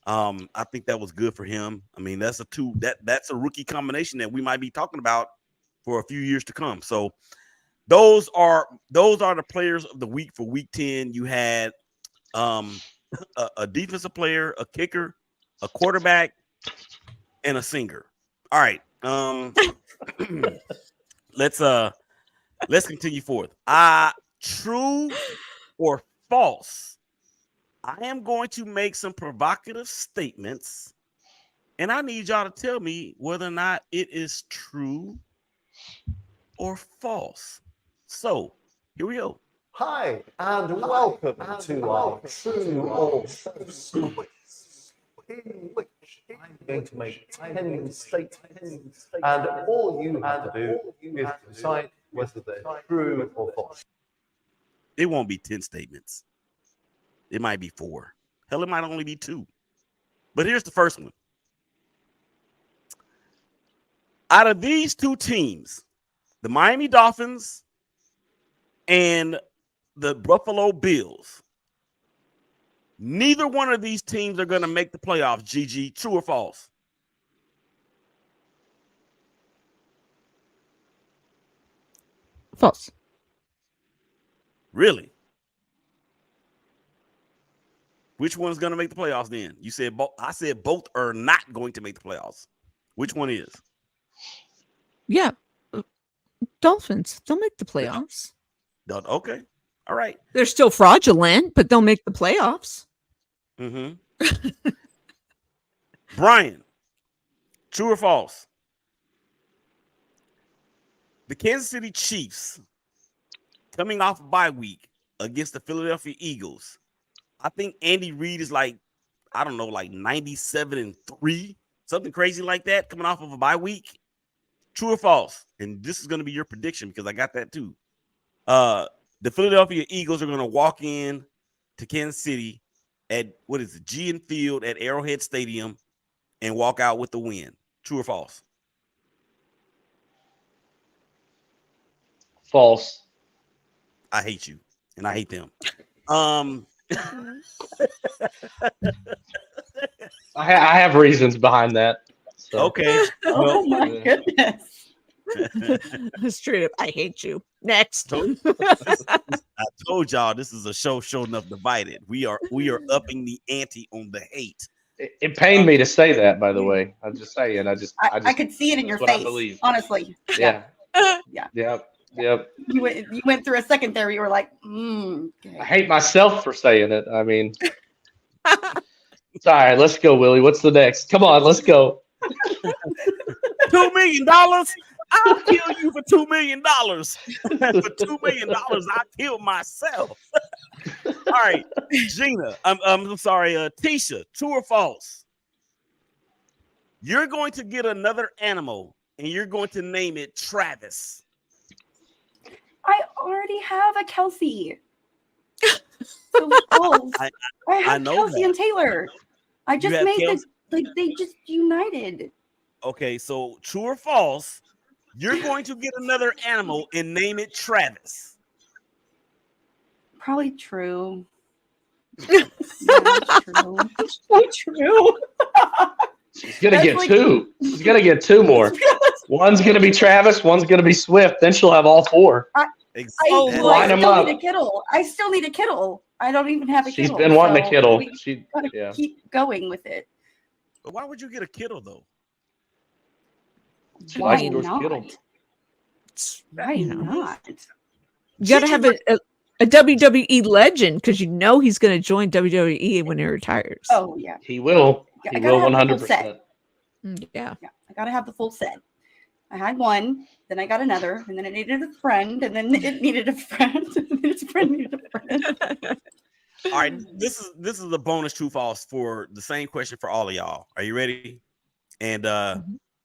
I think that was good for him. I mean, that's a rookie combination that we might be talking about for a few years to come. So those are the players of the week for week 10. You had a defensive player, a kicker, a quarterback, and a singer. All right. Let's continue forth. True or false? I am going to make some provocative statements, and I need y'all to tell me whether or not it is true or false. So here we go. Hi, and welcome to our True or False quiz, in which I'm going to make 10 statements, and all you have to do is decide whether they're true or false. It won't be 10 statements. It might be 4. Hell, it might only be 2. But here's the first one. Out of these two teams, the Miami Dolphins and the Buffalo Bills, neither one of these teams are going to make the playoffs. GG, true or false? False. Really? Which one's going to make the playoffs then? You said both. I said both are not going to make the playoffs. Which one is? Yeah. Dolphins. They'll make the playoffs. Okay. All right. They're still fraudulent, but they'll make the playoffs. Mm-hmm. Brian, true or false? The Kansas City Chiefs coming off a bye week against the Philadelphia Eagles. I think Andy Reid is like 97-3, something crazy like that, coming off of a bye week. True or false? And this is going to be your prediction because I got that too. The Philadelphia Eagles are going to walk in to Kansas City at GM Field at Arrowhead Stadium and walk out with the win. True or false? False. I hate you and I hate them. I have reasons behind that. So. Okay. Oh my goodness. Straight up, I hate you. Next. I told y'all this is a show enough divided. We are upping the ante on the hate. It pained me to say that, by the way. I'm just saying. I could see it in your face, honestly. Yeah. Yeah. Yep. You went through a second there. You were like, okay. I hate myself for saying it. I mean, it's all right. Let's go, Willie. What's the next? Come on, let's go. $2 million. I'll kill you for $2 million. For $2 million, I killed myself. All right, Gina. I'm sorry, Teshia. True or false? You're going to get another animal, and you're going to name it Travis. I already have a Kelsey. So false. I have Kelsey and Taylor. I just made they just united. Okay, so true or false? You're going to get another animal and name it Travis. Probably true. Yeah, true. True. She's gonna get two. She's gonna get two more. One's gonna be Travis. One's gonna be Swift. Then she'll have all four. I still need a Kittle. I still need a Kittle. I don't even have a Kittle. She's been wanting a Kittle. She gotta keep going with it. But why would you get a Kittle though? Why not? Why not? You gotta have a WWE legend because you know he's gonna join WWE when he retires. Oh yeah, he will. He will 100%. Yeah, I gotta have the full set. I had one, then I got another, and then it needed a friend, and then it needed a friend, and then its friend needed a friend. All right, this is a bonus true false for the same question for all of y'all. Are you ready? And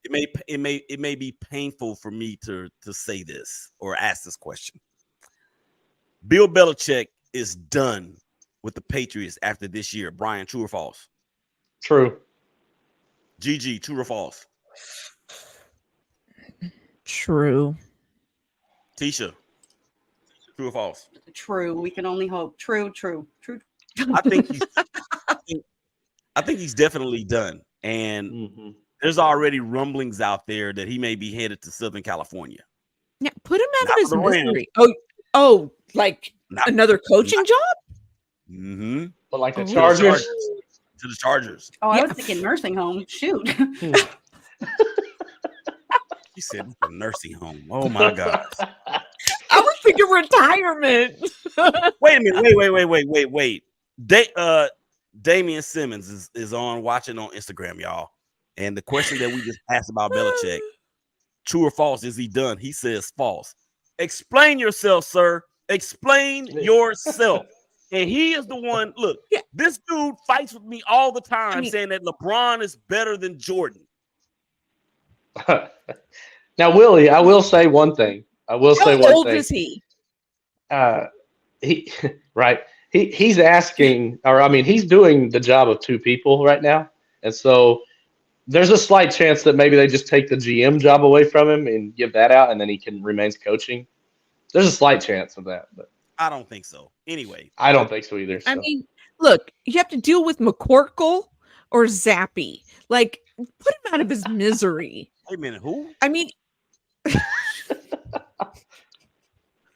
it may be painful for me to say this or ask this question. Bill Belichick is done with the Patriots after this year? Brian, true or false? True. GG, true or false? True. Teshia, true or false? True. We can only hope. True. I think he's definitely done. And there's already rumblings out there that he may be headed to Southern California. Yeah, put him out Not of his for the Rams. misery. Oh, like another coaching job? Mm-hmm. But like the Oh. Chargers. To the Chargers. Oh, I Yeah. was thinking nursing home. Shoot. He said a nursing home. Oh my God. I was thinking retirement. Wait a minute. Wait. Damian Simmons is on watching on Instagram, y'all. And the question that we just asked about Belichick, true or false, is he done? He says false. Explain yourself, sir. Explain yourself. And he is the one. Look, this dude fights with me all the time, saying that LeBron is better than Jordan. Now, Willie, I will say one thing. How old is he? He's asking, or I mean, he's doing the job of two people right now, and so there's a slight chance that maybe they just take the GM job away from him and give that out, and then he can remain coaching. There's a slight chance of that, but I don't think so. Anyway, I don't think so either. So. I mean, look, you have to deal with McCorkle or Zappy. Like, put him out of his misery. Wait a minute, who? I mean,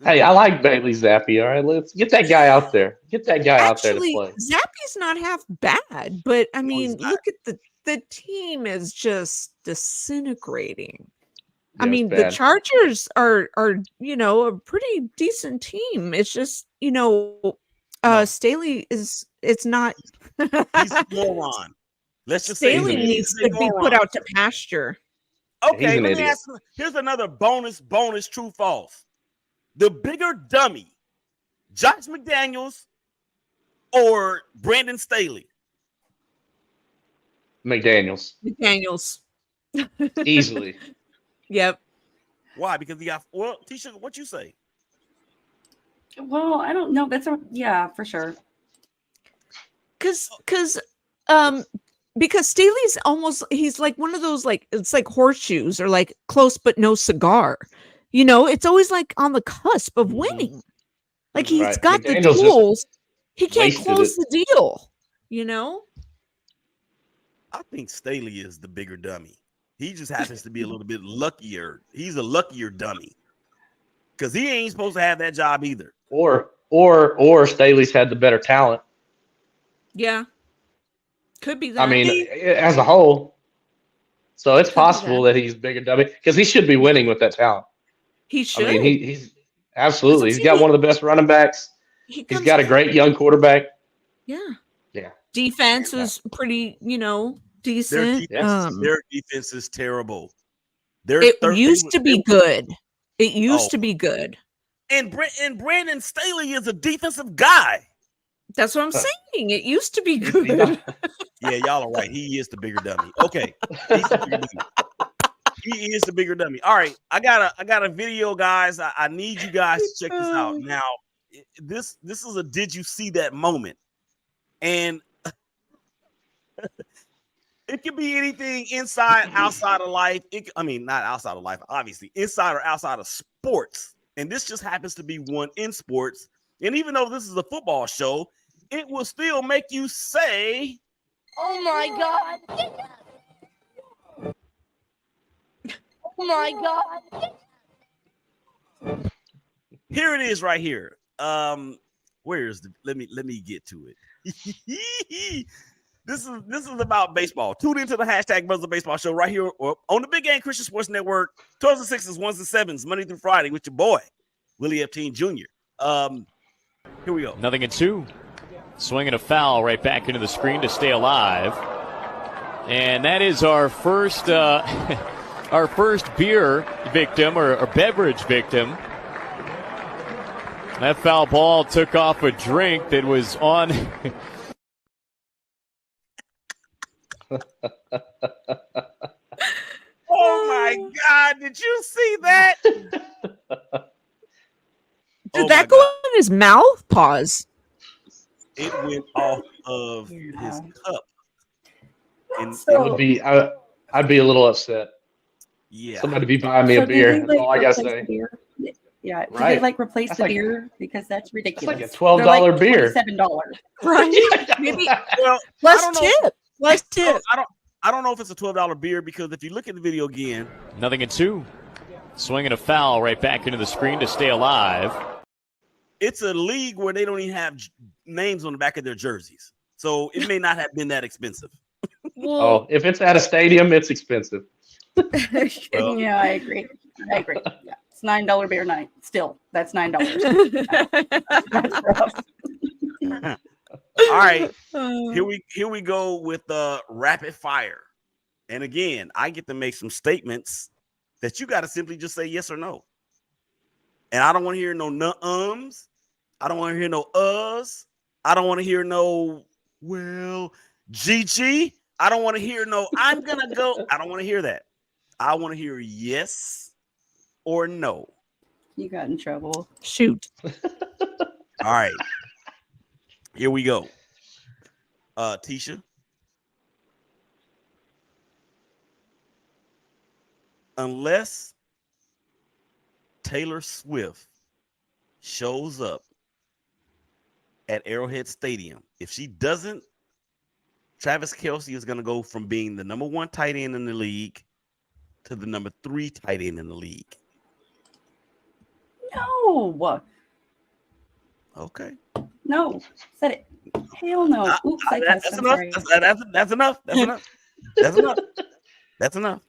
hey, I like Bailey Zappi. All right, let's get that guy out there. Get that guy out there to play. Zappy's not half bad, but I mean, he's not. look at the team is just disintegrating. I Yeah, mean, it's the bad. Chargers are a pretty decent team. It's just Staley it's not. He's a moron. Let's just say Staley needs to be put out to pasture. He's Okay, an let me idiot. ask you. Here's another bonus, true, false. The bigger dummy, Josh McDaniels or Brandon Staley? McDaniels. Easily. Yep. Why? Because he got Teshia, what you say? Well, I don't know. Yeah, for sure. Because Staley's he's like one of those, like, it's like horseshoes or like close but no cigar. It's always like on the cusp of winning. Like, he's Right. got McDaniels the just tools. He can't wasted close it. the deal. I think Staley is the bigger dummy. He just happens to be a little bit luckier. He's a luckier dummy because he ain't supposed to have that job either. Or Staley's had the better talent. Yeah. Could be that. I mean, as a whole. So it's possible that he's bigger dummy because he should be winning with that talent. He should. I mean, he's absolutely. He's got one of the best running backs. He's got a great young quarterback. Yeah. Yeah. Defense is pretty, decent. Their defense is terrible. It used to be good. It used to be good. And Brandon Staley is a defensive guy. That's what I'm saying. It used to be good. Yeah, y'all are right. He is the bigger dummy. Okay. He's the bigger dummy. He is the bigger dummy. All right. I got a video, guys. I need you guys to check this out. Now, this is a did you see that moment? And it could be anything inside, outside of life. Not outside of life, obviously, inside or outside of sports. And this just happens to be one in sports. And even though this is a football show, it will still make you say, "Oh my God. Oh my God." Here it is right here. Where is let me get to it. This is about baseball. Tune into the hashtag Buzzer Baseball Show right here on the Big Game Christian Sports Network. 12s and 6s, 1s and 7s, Monday through Friday with your boy, Willie Epteen Jr. Here we go. 0-2. Swinging a foul right back into the screen to stay alive. And that is our first beer victim or beverage victim. That foul ball took off a drink that was on. Oh my God! Did you see that? Did that go in his mouth? Pause. it went off of his Yeah. cup. And It would be. I'd be a little upset. yeah. Somebody be buying me So a do beer. they That's all I gotta replace the say. beer? Yeah. Do they Right. like replace That's the like- beer? Because that's That's ridiculous. like a $12 beer. $27. Right? Maybe Well, plus I don't know. tip. Plus tip. I don't know if it's a $12 beer because if you look at the video again, Nothing in two. Swinging a foul right back into the screen to stay alive. it's a league where they don't even have names on the back of their jerseys. So it may not have been that expensive. Oh, if it's at a stadium, it's expensive. Well, Yeah, I agree. Yeah, it's $9 beer night. Still, that's $9. That's rough. all right. Here we go with rapid fire. And again, I get to make some statements that you got to simply just say yes or no. And I don't want to hear no ums. I don't want to hear no uhs. I don't want to hear no, well, GG. I don't want to hear no, I'm going to go. I don't want to hear that. I want to hear yes or no. You got in trouble. Shoot. All right. Here we go. Teshia. Unless Taylor Swift shows up at Arrowhead Stadium, if she doesn't, Travis Kelce is going to go from being the number 1 tight end in the league to the number 3 tight end in the league. No. Okay. No. Said it. Hell no. Oops, I cussed. That's I'm enough. sorry. That's enough. That's enough. That's enough. That's enough.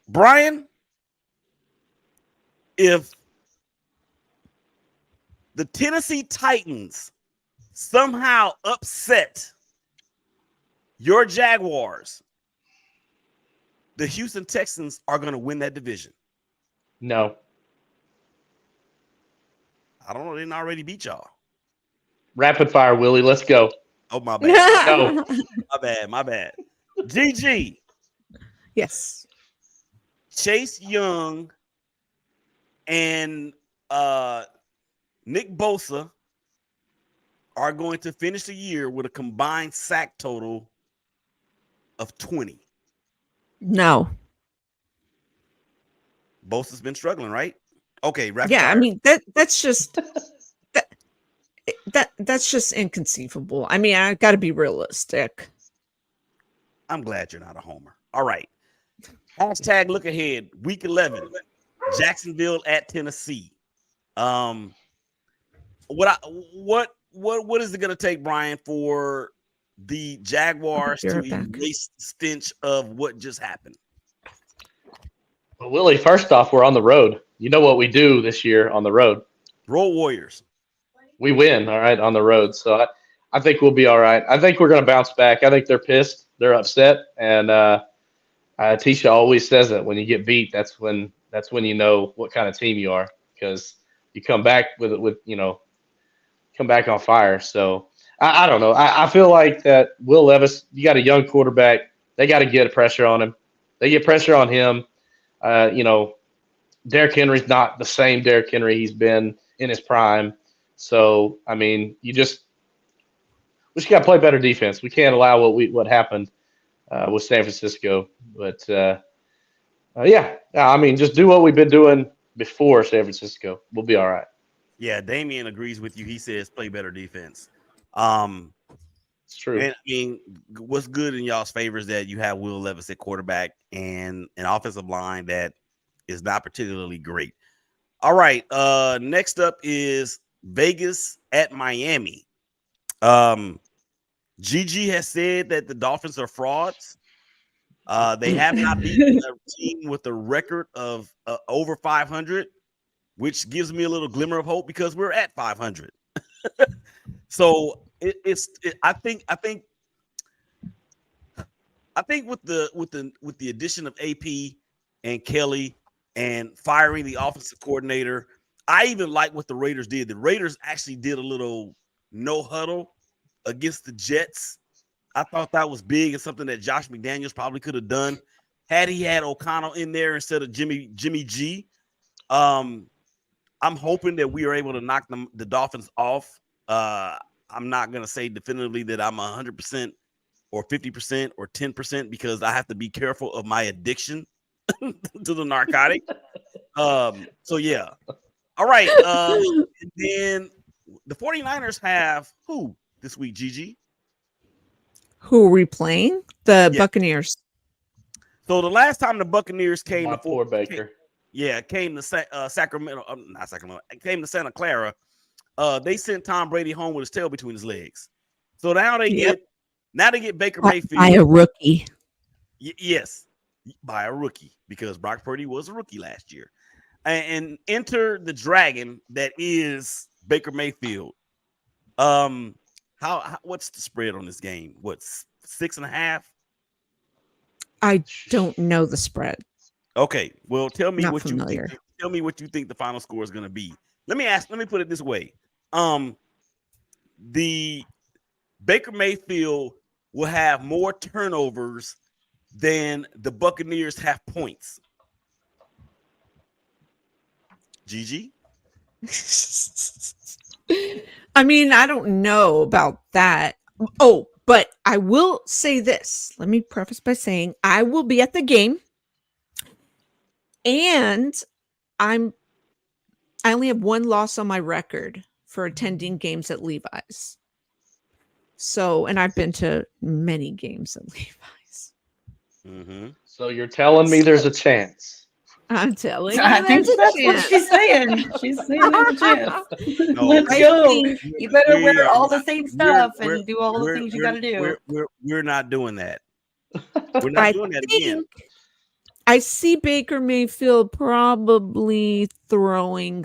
Brian, if the Tennessee Titans somehow upset your Jaguars, the Houston Texans are going to win that division. No. I don't know. They didn't already beat y'all. Rapid fire, Willie. Let's go. Oh, my bad. No. My bad. GG. Yes. Chase Young and Nick Bosa are going to finish the year with a combined sack total of 20. No. Bosa's been struggling, right? Okay, rapid Yeah, fire. I mean that's just that's just inconceivable. I mean, I got to be realistic. I'm glad you're not a homer. All right. Hashtag look ahead. Week 11. Jacksonville at Tennessee. What is it going to take, Brian, for the Jaguars to erase the stench of what just happened? Well, Willie, first off, we're on the road. You know what we do this year on the road. Roll Warriors. We win, all right, on the road. So I think we'll be all right. I think we're going to bounce back. I think they're pissed. They're upset. And Teshia always says that when you get beat, that's when you know what kind of team you are, because you come back come back on fire. So I don't know. I feel like that Will Levis, you got a young quarterback. They got to get pressure on him. They get pressure on him. Derrick Henry's not the same Derrick Henry he's been in his prime. So, I mean, we just got to play better defense. We can't allow what happened with San Francisco. But, I mean, just do what we've been doing before San Francisco. We'll be all right. Yeah, Damian agrees with you. He says play better defense. It's true. And I mean, what's good in y'all's favor is that you have Will Levis at quarterback and an offensive line that is not particularly great. All right. Next up is Vegas at Miami. Gigi has said that the Dolphins are frauds. They have not beaten a team with a record of over 500, which gives me a little glimmer of hope because we're at 500. So I think with the addition of AP and Kelly and firing the offensive coordinator, I even like what the Raiders did. The Raiders actually did a little no huddle against the Jets. I thought that was big and something that Josh McDaniels probably could have done had he had O'Connell in there instead of Jimmy G. I'm hoping that we are able to knock the Dolphins off I'm not gonna say definitively that I'm 100% or 50% or 10% because I have to be careful of my addiction to the narcotic. So yeah. All right. And then the 49ers have who this week, Gigi? Who are we playing? The Yeah. Buccaneers. So the last time the Buccaneers came My to poor Baker. came to Sacramento, not Sacramento, came to Santa Clara. They sent Tom Brady home with his tail between his legs. So now they get Baker Mayfield By a rookie. Yes, by a rookie because Brock Purdy was a rookie last year. And enter the dragon that is Baker Mayfield. What's the spread on this game? What's 6.5? I don't know the spread. Okay, well, tell me Not what familiar. you think. Tell me what you think the final score is going to be. Let me put it this way. The Baker Mayfield will have more turnovers than the Buccaneers have points. Gigi? I mean, I don't know about that. Oh, but I will say this. Let me preface by saying I will be at the game, and I only have one loss on my record for attending games at Levi's. So, and I've been to many games at Levi's. Mm-hmm. So you're telling me there's a chance? I'm telling you, I think there's a that's chance. what she's saying. She's saying there's a chance. No, Let's I go. think You better we wear are all the not- same stuff we're- and do all the we're- things you we're- got to do. We're not doing that. We're not I doing that again. think I see Baker Mayfield probably throwing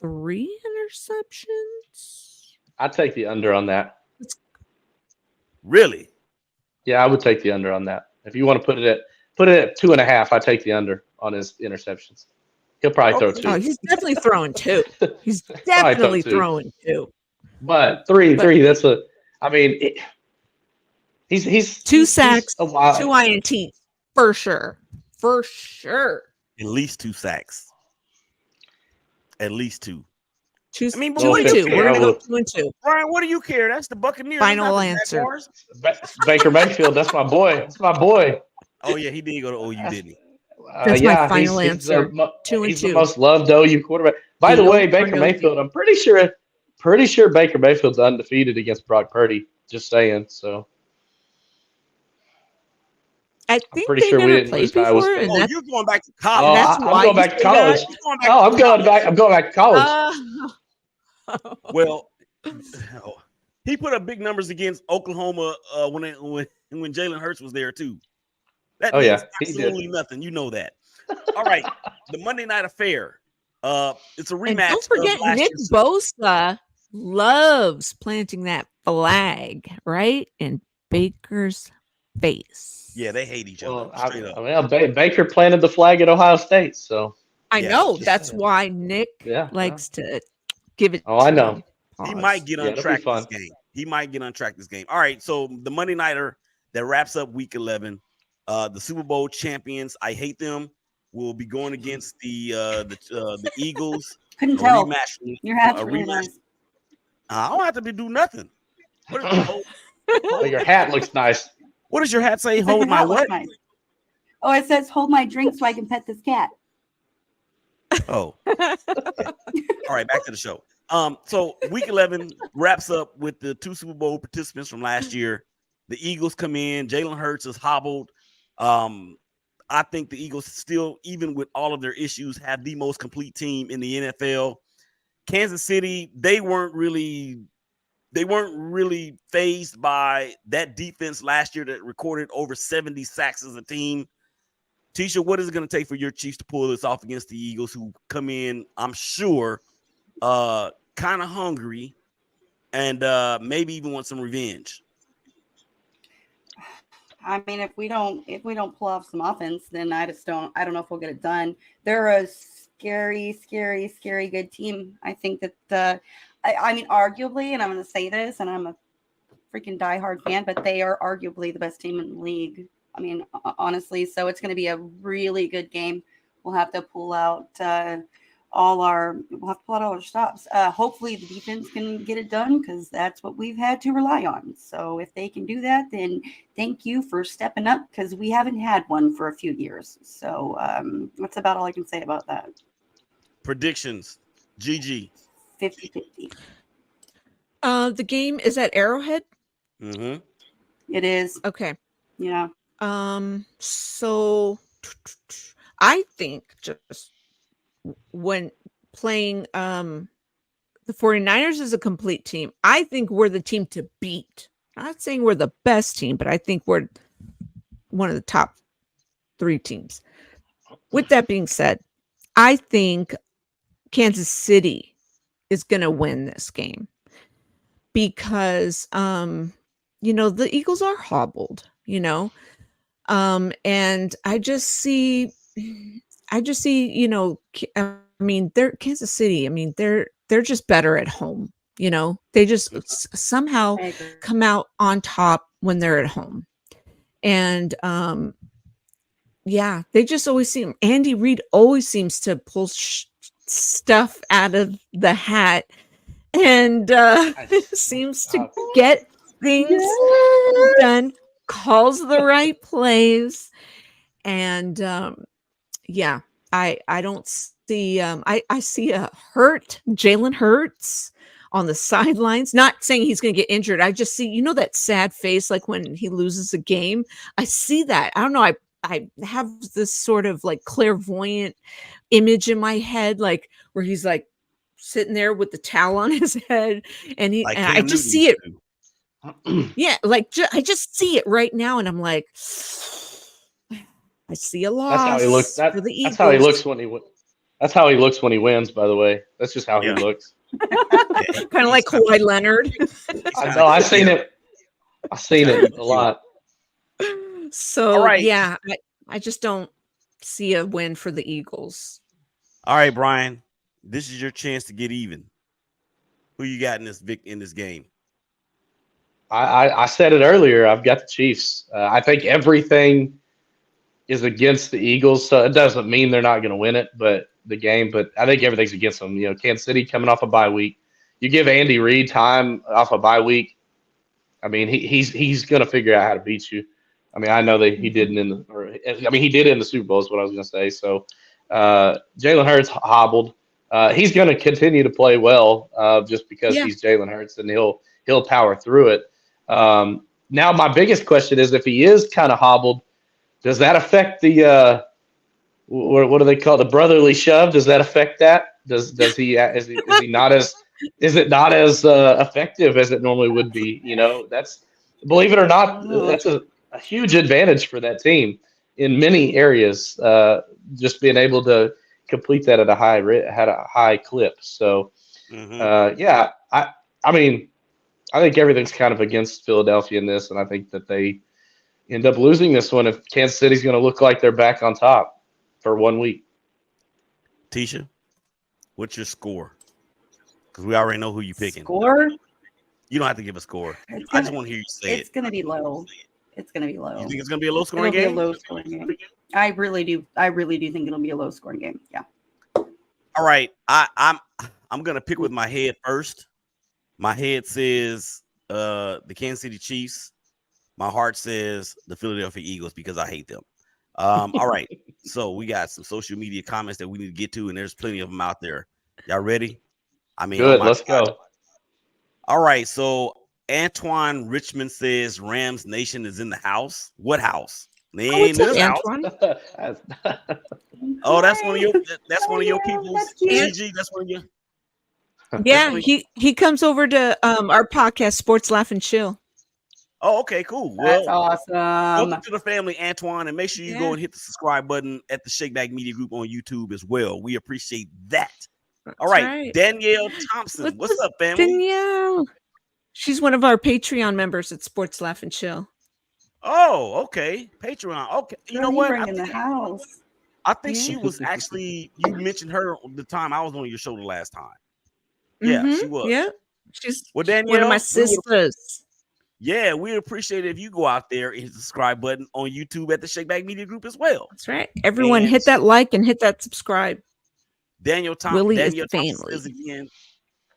3 interceptions. I'd take the under on that. Really? Yeah, I would take the under on that. If you want to put it at 2.5, I'd take the under on his interceptions. He'll probably throw Okay. 2. Oh, he's definitely throwing 2. He's Probably definitely throw 2. throwing 2. But three. That's a. I mean, he's 2 sacks, he's a wild. 2 INTs for sure. For sure. At least 2 sacks. At least 2. 2, I mean, but 2 what and do you 2. care? We're gonna go Look. 2 and 2. Brian, what do you care? That's the Buccaneers. Final not the answer. Jaguars. Baker Mayfield. That's my boy. That's my boy. Oh yeah, he did go to OU, didn't he? That's my yeah, final he's answer. the 2 and he's 2. the most loved OU quarterback. By the Deal way, or Baker no Mayfield. deal? I'm pretty sure Baker Mayfield's undefeated against Brock Purdy. Just saying. So I think pretty they sure we never didn't played lose by Iowa before, State. and Oh, that's you're going back to Oh, college. that's I'm why going you back to say college. You're going back Oh, to I'm going college. back. I'm going back to college. Well, he put up big numbers against Oklahoma when Jalen Hurts was there too. That Oh, means yeah, he did. absolutely nothing. You know that. All right, the Monday Night Affair. It's a rematch. And don't forget, of last Nick year's- Bosa loves planting that flag right in Baker's face. Yeah, they hate each other. Well, Straight up. I mean, Baker planted the flag at Ohio State, so I Yeah, know. just That's saying. why Nick yeah. likes to give it. Oh, I to know. him. He Pause. might get Yeah, on it'll track be fun. this game. He might get on track this game. All right, so the Monday Nighter that wraps up Week 11. The Super Bowl champions. I hate them. Will be going against the Eagles. Couldn't A tell. rematch. Your hat's a really rematch. nice. I don't have to do nothing. What, Oh, your hat looks nice. what does your hat say? It's like Hold your my hat looks what? nice. Oh, it says hold my drink so I can pet this cat. Oh. Okay. All right, back to the show. So Week 11 wraps up with the 2 Super Bowl participants from last year. The Eagles come in. Jalen Hurts is hobbled. I think the Eagles still, even with all of their issues, have the most complete team in the NFL. Kansas City, they weren't really fazed by that defense last year that recorded over 70 sacks as a team. Teshia, what is it going to take for your Chiefs to pull this off against the Eagles, who come in, I'm sure, kind of hungry and maybe even want some revenge? I mean, if we don't pull off some offense, then I don't know if we'll get it done. They're a scary good team. I think that I mean, arguably, and I'm going to say this, and I'm a freaking diehard fan, but they are arguably the best team in the league. I mean, honestly, so it's going to be a really good game. We'll have to pull out we'll have to pull out all our stops. Hopefully the defense can get it done because that's what we've had to rely on. So if they can do that, then thank you for stepping up because we haven't had one for a few years. So that's about all I can say about that. Predictions, GG. 50-50. The game is at Arrowhead. Mm-hmm. It is. Okay. Yeah. So I think just when playing the 49ers is a complete team, I think we're the team to beat. I'm not saying we're the best team, but I think we're one of the top 3 teams. With that being said, I think Kansas City is going to win this game because the Eagles are hobbled, and I just see, they're Kansas City. They're just better at home. They just somehow come out on top when they're at home. And they just always seem, Andy Reid always seems to pull stuff out of the hat and seems to get things done, calls the right plays. And I don't see I see a hurt Jalen Hurts on the sidelines, not saying he's going to get injured. I just see, that sad face, like when he loses a game. I see that. I don't know. I have this sort of like clairvoyant image in my head, like where he's like sitting there with the towel on his head, and I just see it. Yeah, I just see it right now, and I'm like, I see a loss. That's how he looks. For the Eagles. That's how he looks when he. That's how he looks when he wins. By the way, that's just how he looks. Kind of like Kawhi Leonard. I know. I've seen it. I've seen it a lot. So I just don't see a win for the Eagles. All right, Brian, this is your chance to get even. Who you got in this game? I said it earlier. I've got the Chiefs. I think everything is against the Eagles, so it doesn't mean they're not going to win it, but I think everything's against them. Kansas City coming off a bye week. You give Andy Reid time off a bye week. He's going to figure out how to beat you. I know that he didn't he did in the Super Bowl is what I was going to say. So Jalen Hurts hobbled. He's going to continue to play well just because he's Jalen Hurts, and he'll power through it. Now my biggest question is, if he is kind of hobbled, does that affect the what do they call it, the brotherly shove? Does that affect that? Is it not as effective as it normally would be? That's, believe it or not, that's a huge advantage for that team in many areas. Just being able to complete that at a high clip. So I think everything's kind of against Philadelphia in this, and I think that they end up losing this one if Kansas City's going to look like they're back on top for 1 week. Teshia, what's your score? Because we already know who you're picking. Score? You don't have to give a score. I just want to hear you say it. It's going to be low. It's going to be low. You think it's going to be a low-scoring game? It'll be a low-scoring game. I really do. I really do think it'll be a low-scoring game. Yeah. All right. I'm going to pick with my head first. My head says the Kansas City Chiefs. My heart says the Philadelphia Eagles because I hate them. All right. So we got some social media comments that we need to get to, and there's plenty of them out there. Y'all ready? Good. Let's go. All right. So Antoine Richmond says Rams Nation is in the house. What house? They ain't in this house. Oh, that's one of your people. GG, that's one of your. Yeah, he comes over to our podcast, Sports Laugh and Chill. Oh, okay, cool. That's awesome. Welcome to the family, Antoine, and make sure you go and hit the subscribe button at the ShakeBack Media Group on YouTube as well. We appreciate that. All right. Danielle Thompson, what's up, family? Danielle, she's one of our Patreon members at Sports Laugh and Chill. Oh, okay, Patreon. Okay, you know what? In the house. I think she was actually. You mentioned her the time I was on your show the last time. Yeah, she was. Yeah, she's Danielle, one of my sisters. Yeah, we appreciate it if you go out there and hit the subscribe button on YouTube at the ShakeBack Media Group as well. That's right. Everyone hit that like and hit that subscribe. Daniel Willie is Thompson family. says again,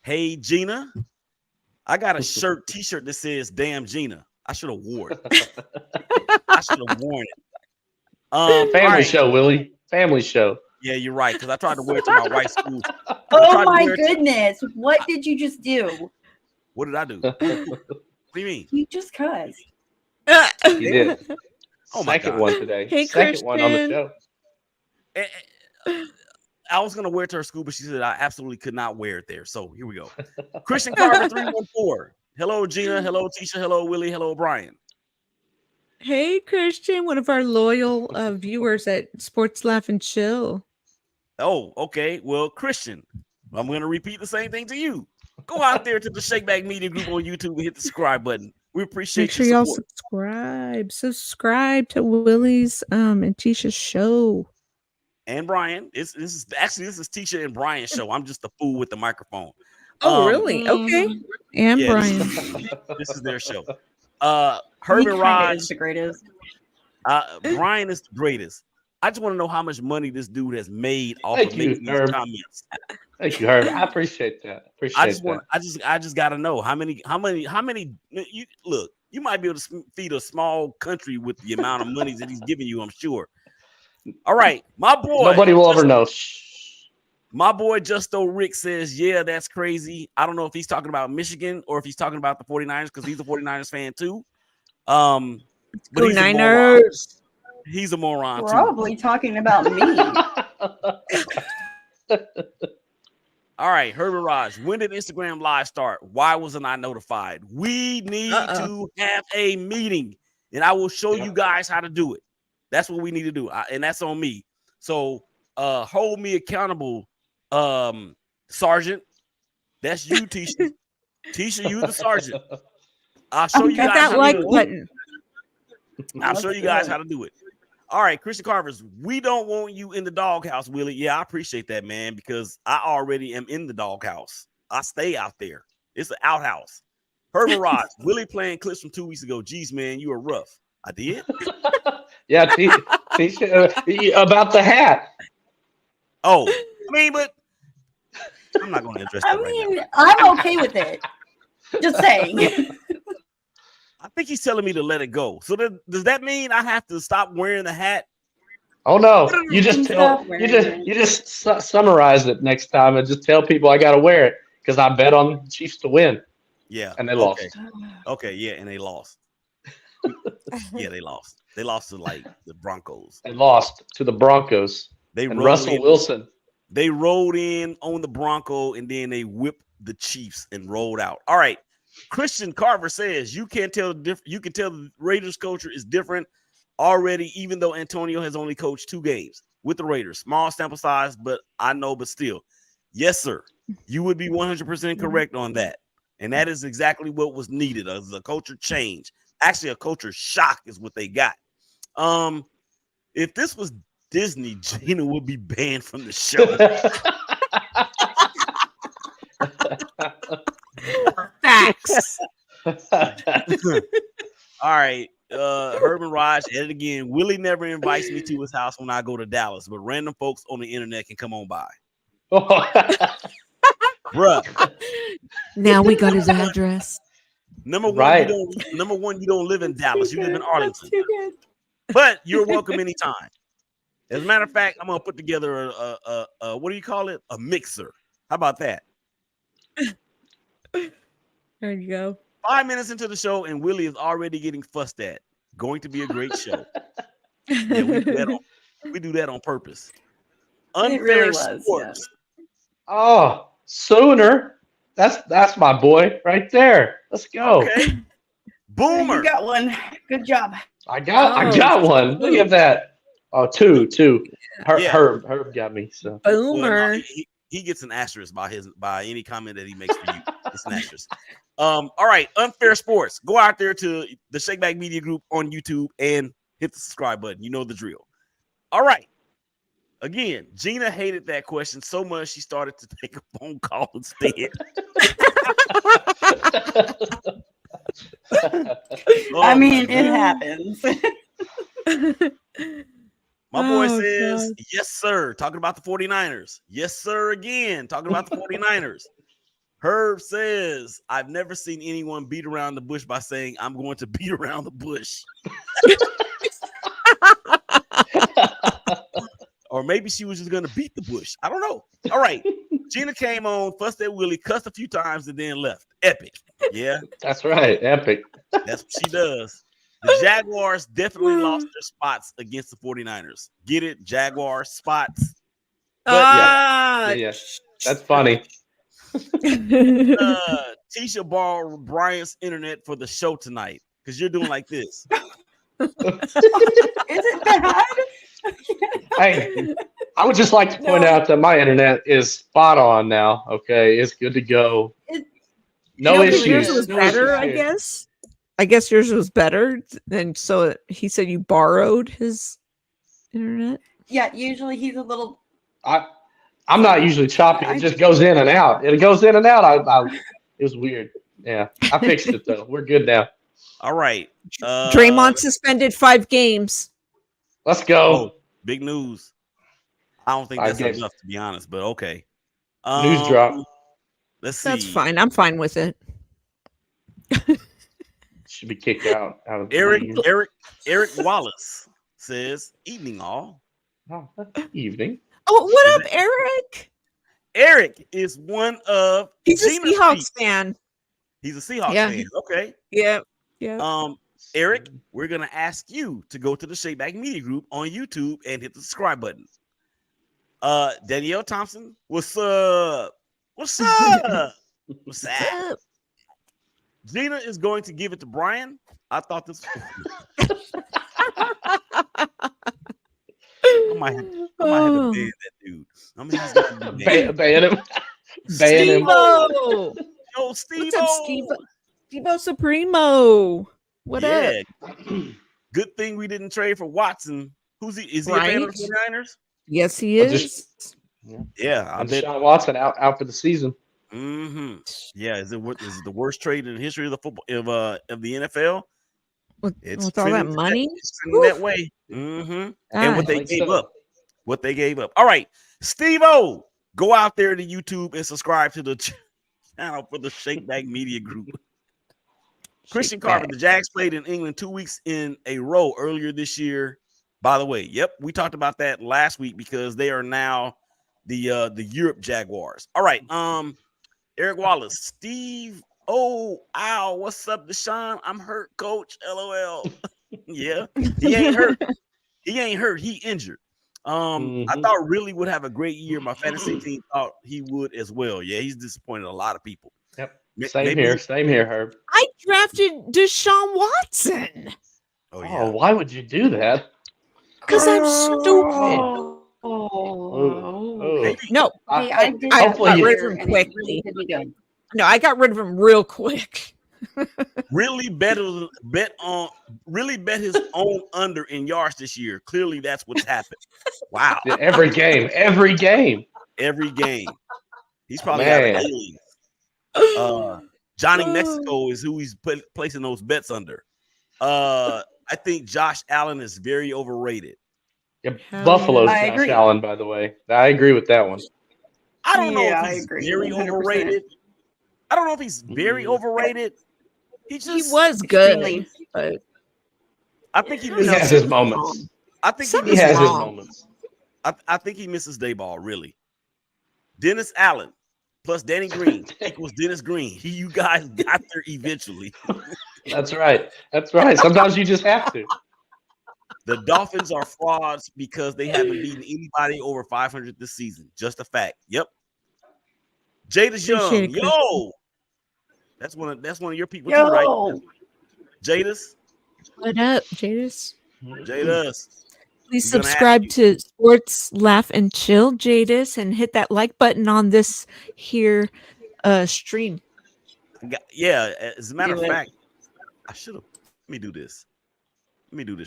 hey, Gina, I got a t-shirt that says damn Gina. I should have worn it. I should have worn it. Family show, Willie. Family show. Yeah, you're right. Because I tried to wear it to my wife's school. Oh my goodness. What did you just do? What did I do? What do you mean? You just cussed. You did. Oh my Second God. one today. Hey, Second one on the Christian. show. I was gonna wear it to her school, but she said I absolutely could not wear it there. So here we go. Christian Carver 314. Hello, Gina. Hello, Teshia. Hello, Willie. Hello, Bryan. Hey, Christian, one of our loyal viewers at Sports Laugh and Chill. Oh, okay. Well, Christian, I'm gonna repeat the same thing to you. Go out there to the ShakeBack Media Group on YouTube and hit the subscribe button. We appreciate Make sure your y'all support. subscribe to Willie's and Tisha's show. And Bryan, this is Teshia and Bryan's show. I'm just a fool with the microphone. Oh, really? Okay. And yeah, Bryan. This is their show. He Herman kinda Raj, is the greatest. Bryan is the greatest. I just want to know how much money this dude has made off Thank of you, making these Herb. comments. Thank you, Herb. I appreciate that. I just gotta know how many you look, you might be able to feed a small country with the amount of money that he's giving you, I'm sure. All right, my boy. Nobody will ever know. My boy Justo Rick says, yeah, that's crazy. I don't know if he's talking about Michigan or if he's talking about the 49ers because he's a 49ers fan too. But Go he's Niners. He's a moron too. Probably talking about me. All right, Herbert Raj, when did Instagram Live start? Why wasn't I notified? We need to have a meeting, and I will show you guys how to do it. That's what we need to do, and that's on me. So hold me accountable, Sergeant. That's you, Teshia. Teshia, you the sergeant. I'll show you guys that how like to do it. button. I'll show you guys how to do it. All right, Christian Carver's. We don't want you in the doghouse, Willie. Yeah, I appreciate that, man, because I already am in the doghouse. I stay out there. It's an outhouse. Herbert Rod, Willie playing clips from 2 weeks ago. Geez, man, you were rough. I did. Yeah, Teshia, about the hat. Oh, I mean, but I'm not going to address that right now. I'm okay with it. Just saying. I think he's telling me to let it go. So does that mean I have to stop wearing the hat? Oh no! You just summarize it next time and just tell people I got to wear it because I bet on the Chiefs to win. Yeah, and they lost. Okay, yeah, and they lost. Yeah, they lost. They lost to like the Broncos. They lost to the Broncos. And Russell Wilson. They rolled in on the Bronco and then they whipped the Chiefs and rolled out. All right. Christian Carver says you can tell the Raiders culture is different already, even though Antonio has only coached 2 games with the Raiders. Small sample size, but I know, but still. Yes, sir. You would be 100% correct on that. And that is exactly what was needed as a culture change. Actually, a culture shock is what they got. If this was Disney, Gina would be banned from the show. Facts. All right. Herman Raj, edit again. Willie never invites me to his house when I go to Dallas, but random folks on the internet can come on by. Bruh. Now we got his address. Number one, Right. you don't live in Dallas. You live in Arlington. But you're welcome anytime. As a matter of fact, I'm gonna put together a what do you call it? A mixer. How about that? There you go. 5 minutes into the show, and Willie is already getting fussed at. Going to be a great show. Yeah, we do that on purpose. Unfair really was, sports. Oh, Sooner. That's my boy right there. Let's go. Okay. Boomer. You got one. Good job. I got one. Look at that. Oh, two. Yeah. Herb got me. So Boomer. Well, no, he gets an asterisk by any comment that he makes for you. It's an asterisk. All right, Unfair Sports. Go out there to the ShakeBack Media Group on YouTube and hit the subscribe button. You know the drill. All right. Again, Gina hated that question so much she started to take a phone call instead. I mean, it happens. My boy Oh, says, God. yes, sir. Talking about the 49ers. Yes, sir. Again, talking about the 49ers. Herb says, I've never seen anyone beat around the bush by saying, I'm going to beat around the bush. Or maybe she was just going to beat the bush. I don't know. All right. Gina came on, fussed at Willie, cussed a few times, and then left. Epic. Yeah. That's right. Epic. That's what she does. The Jaguars definitely lost their spots against the 49ers. Get it? Jaguar spots. But Yeah. That's funny. Teshia borrowed Brian's internet for the show tonight because you're doing like this. Is it bad? Hey, I would just like to point out that my internet is spot on now. Okay, it's good to go. No issues. Yours was No better, issues I here. guess. I guess yours was better. And so he said you borrowed his internet. Yeah, usually he's a little. I'm not usually choppy. It just goes in and out. It goes in and out. It was weird. Yeah, I fixed it though. We're good now. All right. Draymond suspended 5 games. Let's go. Oh, big news. I don't think that's games. enough, to be honest, but okay. News drop. Let's see. That's fine. I'm fine with it. Should be kicked out of the Eric Wallace says, evening all. Oh, evening. Oh, what up, Eric? Eric is one of He's a Gina's Seahawks feet. fan. He's a Seahawks Yeah. fan. Okay. Yeah. Yeah. Eric, we're gonna ask you to go to the ShakeBack Media Group on YouTube and hit the subscribe button. Danielle Thompson, what's up? What's up? What's up? Gina is going to give it to Brian. I thought this. I might have to ban that dude. I mean, he's got to be banned. Ban him. Ban him. Steve-O. Yo, Steve. What's up, Steve-O Supremo? What up? Good thing we didn't trade for Watson. Who's he? Is he a fan of the 49ers? Yes, he is. Yeah, I bet. Deshaun Watson out for the season. Mm-hmm. Yeah, is it the worst trade in the history of the football of the NFL? With all that money, it's trending that way. Mm-hmm. And what they gave up. What they gave up. All right, Steve-O, go out there to YouTube and subscribe to the channel for the ShakeBack Media Group. Christian Carver, the Jags played in England 2 weeks in a row earlier this year. By the way, yep, we talked about that last week because they are now the Europe Jaguars. All right, Eric Wallace, Steve. Oh, ow, what's up, Deshaun? I'm hurt, coach. LOL. Yeah, he ain't hurt. He ain't hurt. He injured. I thought Willie would have a great year. My fantasy team thought he would as well. Yeah, he's disappointed a lot of people. Yep. Same here, Herb. I drafted Deshaun Watson. Oh, yeah. Why would you do that? Because I'm stupid. No, I got rid of him quickly. No, I got rid of him real quick. Really bet his own under in yards this year. Clearly, that's what's happened. Wow. Yeah, every game. He's probably got aliens. Johnny Mexico is who he's placing those bets under. I think Josh Allen is very overrated. Yeah, Buffalo's Josh Allen, by the way. I agree with that one. I don't know if he's very 100%. Overrated. I don't know if he's very overrated. He was good, but I think he has his moments. I think he has his moments. I think he misses Dayball, really. Dennis Allen plus Danny Green equals Dennis Green. You guys got there eventually. That's right. Sometimes you just have to. The Dolphins are frauds because they haven't beaten anybody over 500 this season. Just a fact. Yep. Jada's Young. Yo. That's one of your people too, right? Jada's. What up, Jadis? Jadis. Please subscribe to Sports Laugh and Chill, Jadis, and hit that like button on this here stream. Yeah, as a matter of fact, I should have. Let me do this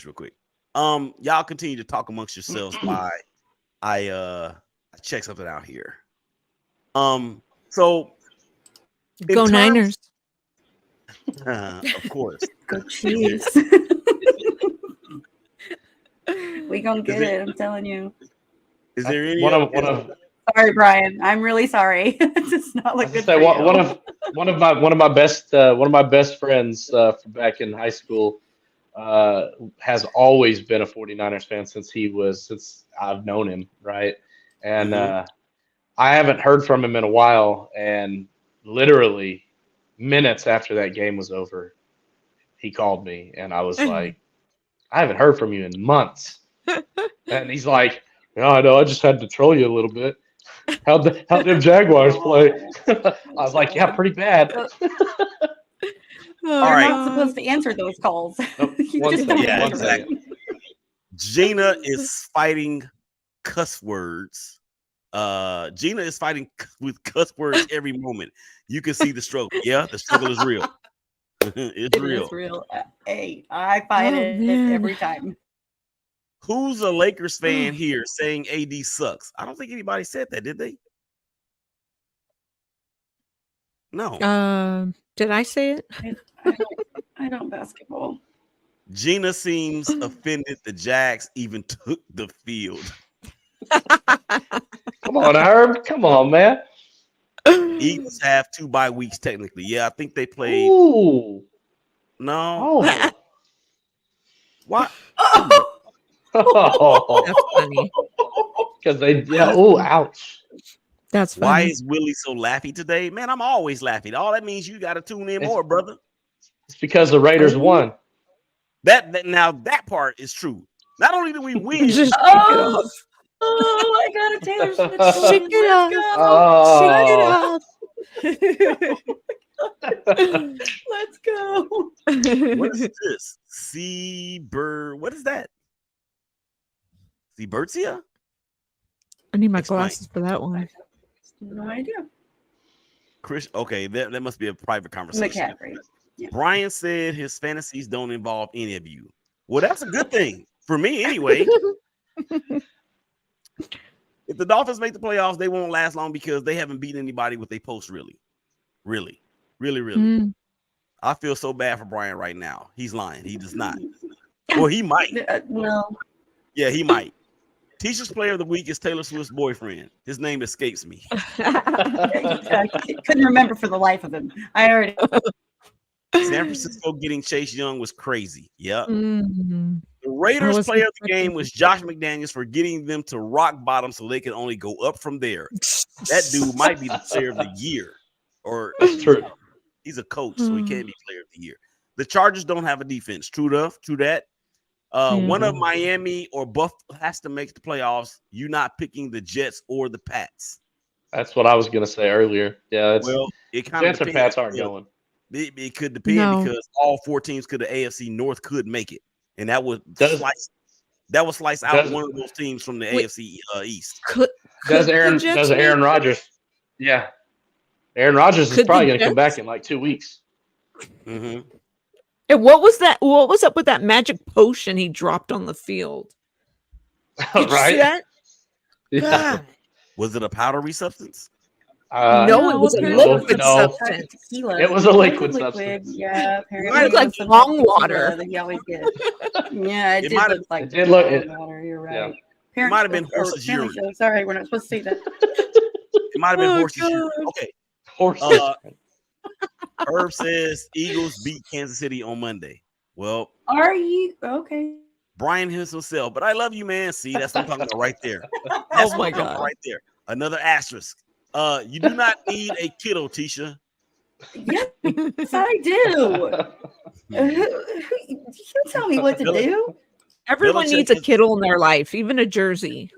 real quick. Y'all continue to talk amongst yourselves while I check something out here. So go Niners. Of course. Go Chiefs. We gonna get it. I'm telling you. Is there any one other- of Sorry, Brian. I'm really sorry. It's not like I good say for you. one of my best friends from back in high school has always been a 49ers fan since I've known him, right? And I haven't heard from him in a while, and literally minutes after that game was over, he called me, and I was like, I haven't heard from you in months. And he's like, no, I know, I just had to troll you a little bit. How'd them Jaguars play? I was like, yeah, pretty bad. You're right. not supposed to answer those calls. You One just don't second, Yeah, one answer exactly. them. Gina is fighting cuss words. Gina is fighting with cuss words every moment. You can see the struggle. Yeah, the struggle is real. It's It real. is real. Hey, I fight Oh, it man. every time. Who's a Lakers fan here saying AD sucks? I don't think anybody said that, did they? No. Did I say it? I don't basketball. Gina seems offended the Jags even took the field. Come on, Herb. Come on, man. Eagles have 2 bye weeks technically. Yeah, I think they played. Ooh. No. Oh. What? That's funny. Because oh, ouch. That's Why funny. is Willie so laughy today? Man, I'm always laughing. All that means you got to tune in more, brother. It's because the Raiders won. Now that part is true. Not only did we win, Just shake it Oh, off. I got a Taylor Swift song. Shake it off. Oh. Shake it Let's go. what off. is this? Seabird. What is that? Seabirdsia? I need my Explain. glasses for that one. No idea. Chris. Okay, that must be a private conversation. McCaffrey. Yeah. Brian said his fantasies don't involve any of you. Well, that's a good thing for me anyway. If the Dolphins make the playoffs, they won't last long because they haven't beaten anybody with a post really. Mm. I feel so bad for Brian right now. He's lying. He does not. Well, he might. No. Yeah, he might. Teshia's player of the week is Taylor Swift's boyfriend. His name escapes me. I couldn't remember for the life of him. I already. San Francisco getting Chase Young was crazy. Yep. Mm. The Raiders was player of the expecting- game was Josh McDaniels for getting them to rock bottom so they could only go up from there. That dude might be the player of the year. Or That's true. he's a coach, so he can't be player of the year. The Chargers don't have a defense. True enough. True that. One of Miami or Buffalo has to make the playoffs. You're not picking the Jets or the Pats. That's what I was going to say earlier. Yeah, that's, Well, it kind of Jets and Pats aren't going. It could depend No. because all 4 teams could the AFC North could make it, and that would Does- slice out does- one of those teams from the Wait. AFC East. Could Does the Aaron Jets make Rodgers? Yeah. Aaron Rodgers is Could the probably going to come Jets? back in like 2 weeks. Mm-hmm. And what was that? What was up with that magic potion he dropped on the field? Did you see that? Yeah. God. Was it a powdery substance? No, it was a apparently liquid no. substance. Tequila. It was a liquid substance. Yeah, apparently It looked like was some bong tequila water. that he always gets. Yeah, It it, might did have- look like it did look- bong it- water. You're right. yeah. Parents might have been or horse's family urine. show. Sorry, we're not supposed to say that. It might have been Oh, horse's urine. God. Okay. Horse. Herb says Eagles beat Kansas City on Monday. Well, Are you okay? Brian himself, but I love you, man. See, that's what I'm talking about right there. That's Oh what my I'm talking about God. right there. Another asterisk. You do not need a kiddo, Teshia. Yes, I do. You tell me what to do. Everyone Belichick needs a is- kiddo in their life, even a jersey.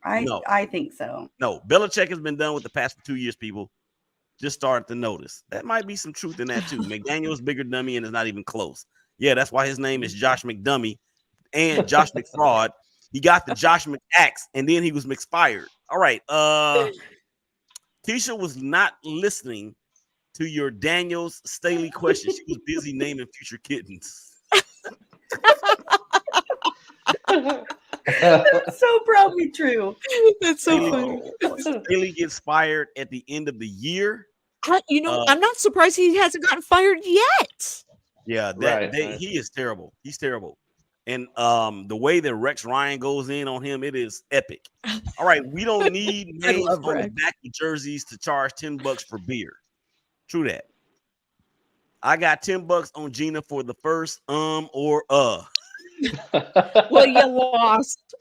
No. I think so. No, Belichick has been done with the past for 2 years, people. Just started to notice. That might be some truth in that, too. McDaniel's bigger dummy and is not even close. Yeah, that's why his name is Josh McDummy and Josh McFraud. He got the Josh McAxe, and then he was McFired. All right. Teshia was not listening to your Daniels Staley question. She was busy naming future kittens. That's so probably true. That's so funny. Staley gets fired at the end of the year. I'm not surprised he hasn't gotten fired yet. Yeah, Right. he is terrible. He's terrible. And the way that Rex Ryan goes in on him, it is epic. All right, we don't need names love on the Rex. back of jerseys to charge $10 for beer. True that. I got $10 on Gina for the first or Well, you lost.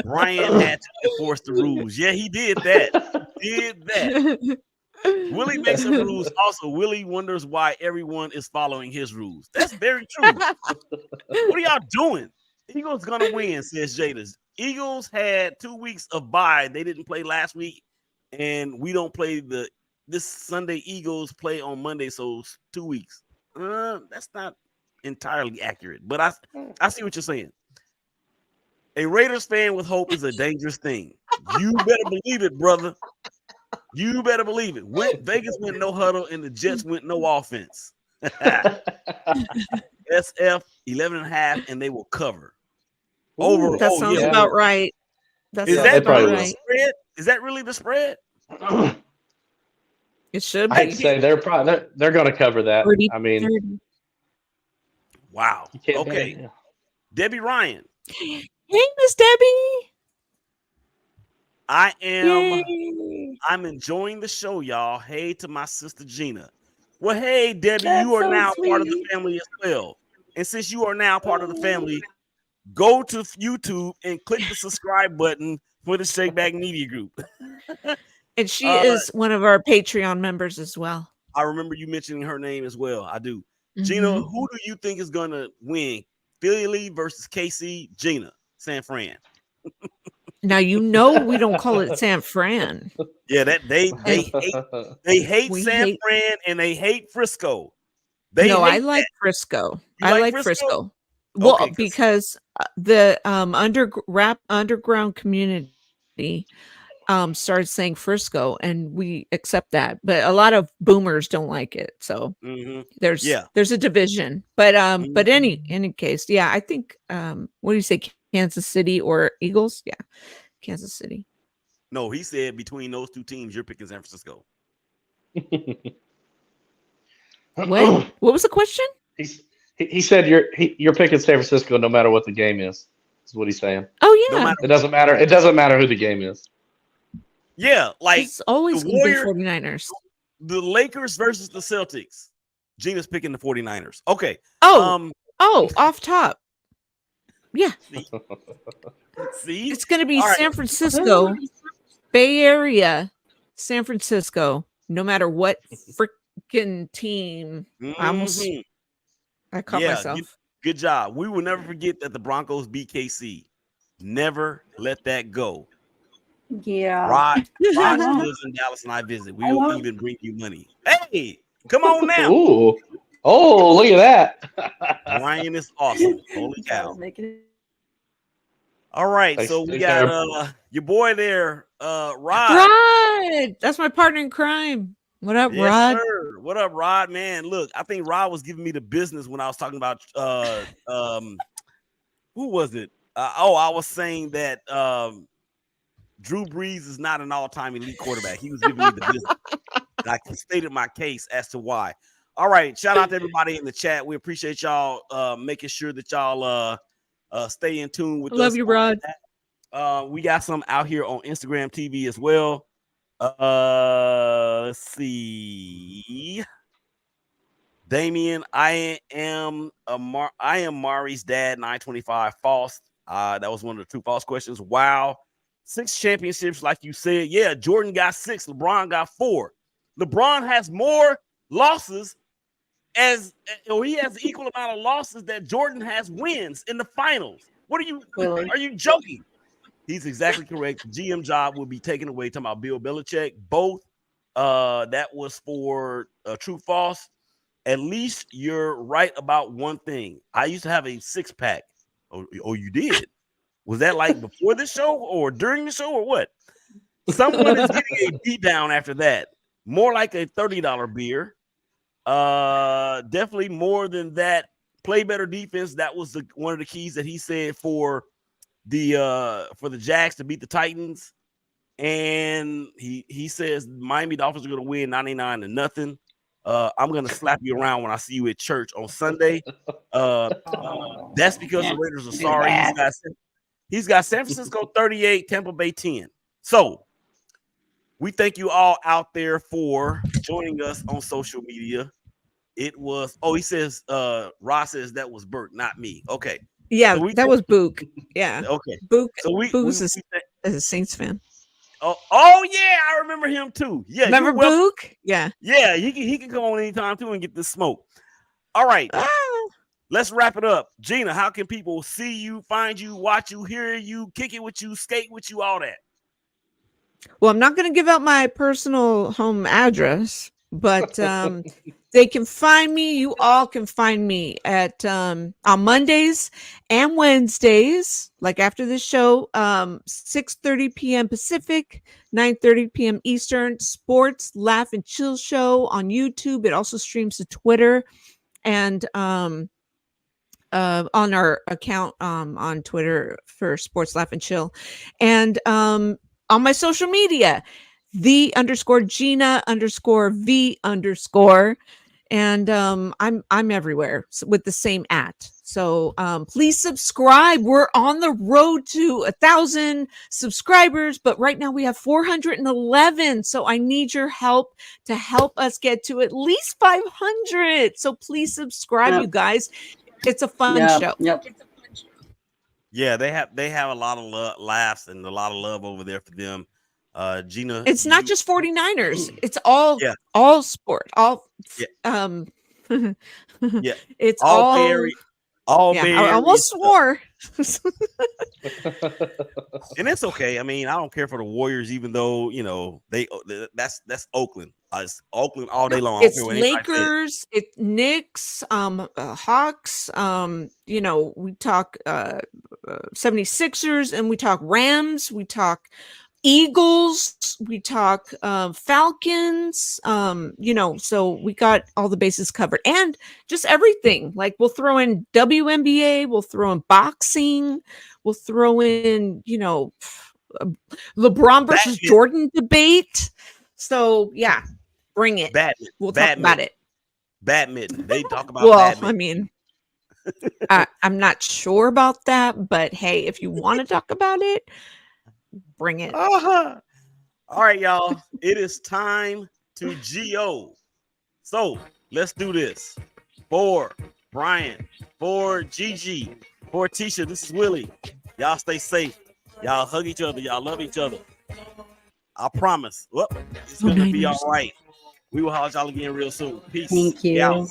Brian had to enforce the rules. Yeah, he did that. Did that. Willie makes some rules. Also, Willie wonders why everyone is following his rules. That's very true. What are y'all doing? Eagles gonna win, says Jada. Eagles had 2 weeks of bye. They didn't play last week, and we don't play this Sunday. Eagles play on Monday, so 2 weeks. That's not entirely accurate, but I see what you're saying. A Raiders fan with hope is a dangerous thing. You better believe it, brother. You better believe it. Vegas went no huddle and the Jets went no offense. SF 11.5 and they will cover. Over. That sounds about right. Is that really the spread? Is that really the spread? It should be. I'd say they're going to cover that. 30, I mean, 30. Wow. Okay. Debbie Ryan. Hey, Miss Debbie. I'm enjoying the show, y'all. Hey to my sister Gina. Well, hey, Debbie, you are now part of the family as well. And since you are now part of the family, go to YouTube and click the subscribe button for the ShakeBack Media Group. And she is one of our Patreon members as well. I remember you mentioning her name as well. I do. Gina, who do you think is going to win? Philly versus KC? Gina, San Fran. Now we don't call it San Fran. Yeah, that they hate San Fran and they hate Frisco. I like that. Frisco. I like Frisco. Well, okay, because the underground community started saying Frisco, and we accept that. But a lot of boomers don't like it, so there's a division. But any case, yeah, I think what do you say, Kansas City or Eagles? Yeah, Kansas City. No, he said between those two teams, you're picking San Francisco. What was the question? He said you're picking San Francisco no matter what the game is. Is what he's saying. Oh yeah, it doesn't matter. It doesn't matter who the game is. Yeah, like it's always the Warriors, 49ers. The Lakers versus the Celtics. Gina's picking the 49ers. Okay. Off top. Yeah. See? It's going to be San Francisco, Bay Area, San Francisco, no matter what freaking team. I caught myself. Good job. We will never forget that the Broncos beat KC. Never let that go. Yeah. Rod lives in Dallas and I visit. We will even bring you money. Hey, come on now. Ooh. Oh, look at that. Ryan is awesome. Holy cow. All right. So we got your boy there, Rod. Rod. That's my partner in crime. What up, Rod? Sir. What up, Rod? Man, look, I think Rod was giving me the business when I was talking about who was it? I was saying that Drew Brees is not an all-time elite quarterback. He was giving me the business. I stated my case as to why. All right, shout out to everybody in the chat. We appreciate y'all making sure that y'all stay in tune with us. Love you, Rod. We got some out here on Instagram TV as well. Let's see. Damien, I am Mari's dad, 925. False. That was one of the true false questions. Wow. 6 championships, like you said. Yeah, Jordan got 6. LeBron got 4. LeBron has more losses he has the equal amount of losses that Jordan has wins in the finals. What are you joking? He's exactly correct. The GM job will be taken away. Talking about Bill Belichick. Both. That was for true false. At least you're right about one thing. I used to have a 6-pack. Oh, you did? Was that like before the show or during the show or what? Someone is getting a beat down after that. More like a $30 beer. Definitely more than that. Play better defense. That was one of the keys that he said for the Jags to beat the Titans. And he says Miami Dolphins are going to win 99-0. I'm gonna slap you around when I see you at church on Sunday. That's because the Raiders are sorry. He's got San Francisco 38, Tampa Bay 10. So we thank you all out there for joining us on social media. It was he says Ross says that was Bert, not me. Okay. Yeah, So that was Book. Yeah. Okay. Book. So we is a Saints fan. Oh yeah, I remember him too. Yeah, remember Book? Yeah. Yeah, he can come on anytime too and get this smoke. All right. Let's wrap it up. Gina, how can people see you, find you, watch you, hear you, kick it with you, skate with you, all that? Well, I'm not going to give out my personal home address, but they can find me. You all can find me at on Mondays and Wednesdays, like after this show, 6:30 p.m. Pacific, 9:30 p.m. Eastern. Sports Laugh and Chill Show on YouTube. It also streams to Twitter and on our account on Twitter for Sports Laugh and Chill, and on my social media, _Gina_V_, and I'm everywhere with the same @ So please subscribe. We're on the road to 1,000 subscribers, but right now we have 411. So I need your help to help us get to at least 500. So please subscribe, you guys. It's a fun show. Yep. Yeah, they have a lot of laughs and a lot of love over there for them. Gina, it's not just 49ers. It's all sport. All it's all Bay I almost swore. And it's okay. I mean, I don't care for the Warriors, even though that's Oakland. It's Oakland all day long. It's Lakers, it's Knicks, Hawks. We talk 76ers, and we talk Rams. We talk Eagles. We talk Falcons. So we got all the bases covered, and just everything. Like we'll throw in WNBA, we'll throw in boxing, we'll throw in LeBron versus Jordan debate. So yeah, bring it. We'll talk about it. Badminton. They talk about. Well, badminton. I mean, I'm not sure about that, but hey, if you want to talk about it, bring it. All right, y'all. It is time to GO. So let's do this. For Brian, for Gigi, for Teshia, this is Willie. Y'all stay safe. Y'all hug each other. Y'all love each other. I promise. Well, it's going to be all right. We will holler y'all again real soon. Peace. Thank you. Y'all.